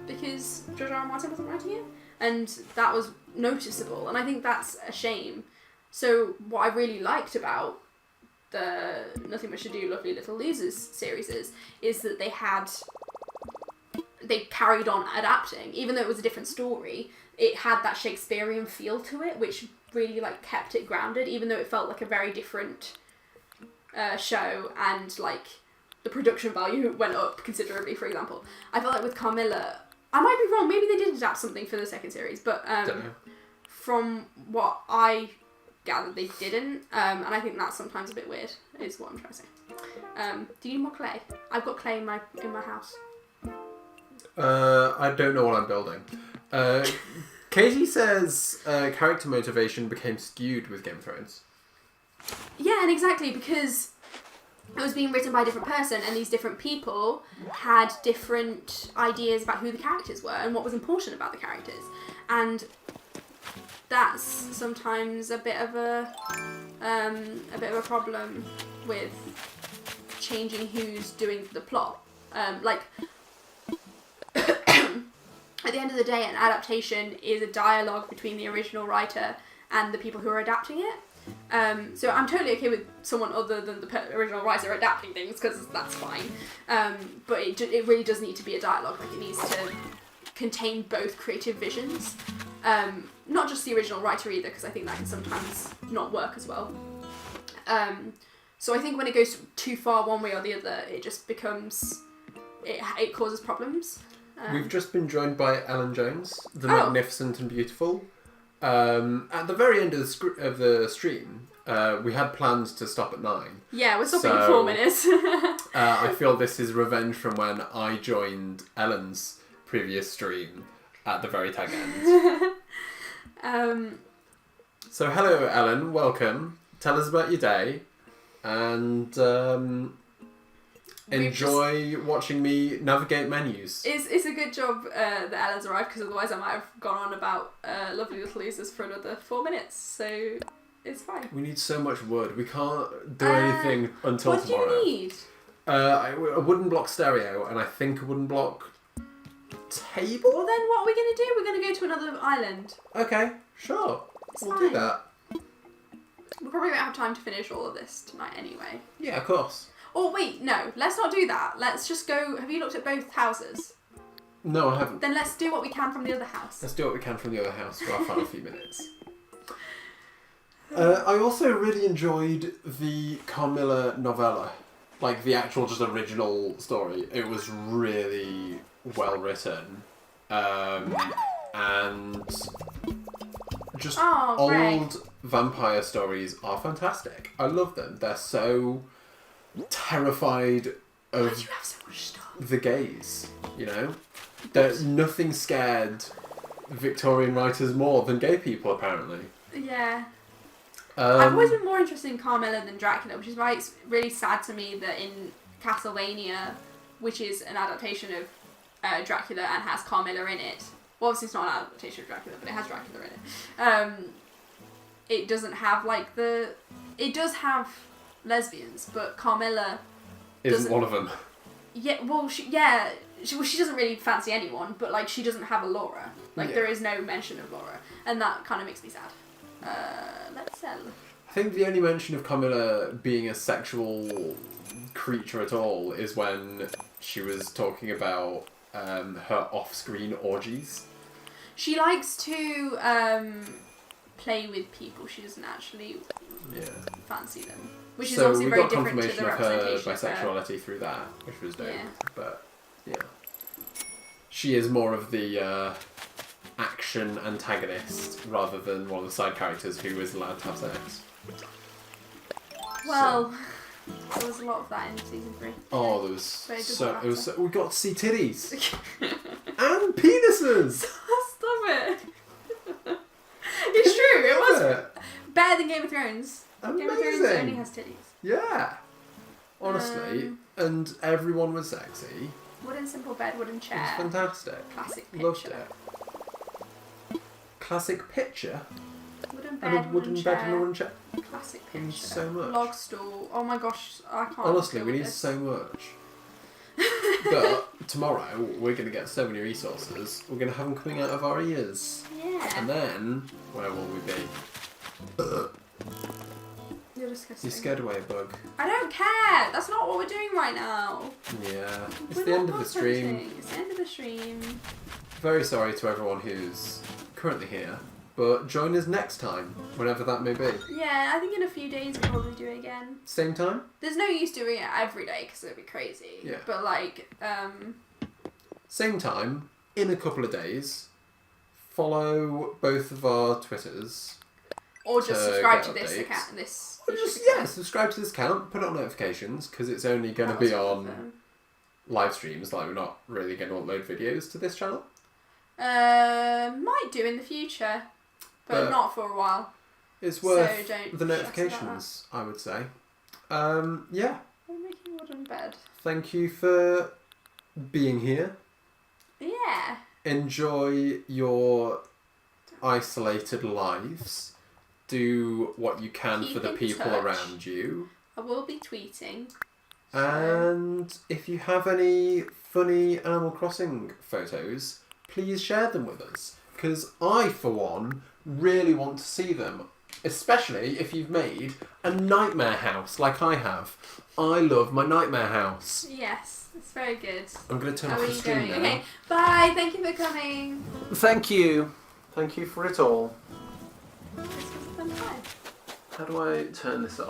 because George R. R. Martin wasn't writing it, and that was noticeable. And I think that's a shame. So what I really liked about the Nothing Much to Do, Lovely Little Losers series is that they had they carried on adapting, even though it was a different story. It had that Shakespearean feel to it, which really like kept it grounded, even though it felt like a very different show, and like the production value went up considerably. For example, I felt like with Carmilla, I might be wrong, maybe they did adapt something for the second series, but from what I gathered, they didn't, and I think that's sometimes a bit weird, is what I'm trying to say. Do you need more clay? I've got clay in my house. I don't know what I'm building. Katie says character motivation became skewed with Game of Thrones. Yeah, and exactly, because it was being written by a different person, and these different people had different ideas about who the characters were and what was important about the characters, and that's sometimes a bit of a problem with changing who's doing the plot. Like at the end of the day, an adaptation is a dialogue between the original writer and the people who are adapting it. So I'm totally okay with someone other than the original writer adapting things, because that's fine. But it really does need to be a dialogue. Like, it needs to contain both creative visions. Not just the original writer either, because I think that can sometimes not work as well. So I think when it goes too far one way or the other, it just becomes... It causes problems. We've just been joined by Ellen Jones, the Magnificent and Beautiful. At the very end of the stream, we had plans to stop at 9. Yeah, we're stopping in 4 minutes. I feel this is revenge from when I joined Ellen's previous stream at the very tag end. So hello, Ellen. Welcome. Tell us about your day, and enjoy watching me navigate menus. It's a good job that Ellen's arrived, because otherwise I might have gone on about Lovely Little Losers for another 4 minutes, so it's fine. We need so much wood. We can't do anything until tomorrow. What do you need? A wooden block stereo, and I think a wooden block table? Well, then what are we going to do? We're going to go to another island. Okay, sure. We'll fine. do that. We probably won't have time to finish all of this tonight anyway. Yeah, of course. Oh, wait, no. Let's not do that. Let's just go... Have you looked at both houses? No, I haven't. Then let's do what we can from the other house. Let's do what we can from the other house for our final few minutes. I also really enjoyed the Carmilla novella. Like, the actual just original story. It was really well written. And just old vampire stories are fantastic. I love them. They're so terrified of Why do you have so much stuff? the gays, you know? There's nothing scared Victorian writers more than gay people, apparently. Yeah. I've always been more interested in Carmilla than Dracula, which is why it's really sad to me that in Castlevania, which is an adaptation of Dracula and has Carmilla in it, well, obviously it's not an adaptation of Dracula, but it has Dracula in it, it doesn't have like the... It does have lesbians, but Carmilla isn't one of them. Yeah, well, she doesn't really fancy anyone, but like she doesn't have a Laura. Like there is no mention of Laura, and that kind of makes me sad. Let's sell. I think the only mention of Carmilla being a sexual creature at all is when she was talking about her off-screen orgies. She likes to play with people. She doesn't actually fancy them. Which is obviously very different to the representation of her bisexuality through that, which was dope. Yeah. But yeah, she is more of the action antagonist rather than one of the side characters who is allowed to have sex. Well, there was a lot of that in season 3. Oh, there was we got to see titties and penises. Stop it! It's true. It was better than Game of Thrones. Amazing. Game of Thrones only has titties. Yeah. Honestly, and everyone was sexy. Wooden simple bed, wooden chair. It was fantastic. Classic picture. Loved it. Classic picture. Wooden bed, And a wooden bed and a wooden chair. Classic We picture. need so much. Log stool. Oh my gosh, I can't. Honestly, deal we with need this. so much. But tomorrow we're going to get so many resources. We're going to have them coming out of our ears. Yeah. And then, where will we be? You're disgusting. You scared away a bug. I don't care. That's not what we're doing right now. Yeah. It's We're the not end of the stream. hunting. It's the end of the stream. Very sorry to everyone who's currently here, but join us next time, whenever that may be. Yeah, I think in a few days we'll probably do it again. Same time? There's no use doing it every day because it'd be crazy. Yeah. But like, Same time, in a couple of days. Follow both of our Twitters. or just To subscribe get to this updates. account. This. Or YouTube just, account. yeah, subscribe to this account, put it on notifications, because it's only going to That be was one of on them. live streams, like we're not really going to upload videos to this channel. Might do in the future, but not for a while. It's So worth don't the stress about notifications, I would say. Yeah, We're making wooden bed. thank you for being here. Yeah. Enjoy your isolated lives. Do what you can Keep for the in people touch. around you. I will be tweeting. So- And if you have any funny Animal Crossing photos, please share them with us. Because I, for one, really want to see them. Especially if you've made a nightmare house like I have. I love my nightmare house. Yes, it's very good. I'm going to turn How off are the you stream going? now. Okay, bye. Thank you for coming. Thank you. Thank you for it all. This was a fun time. How do I turn this off?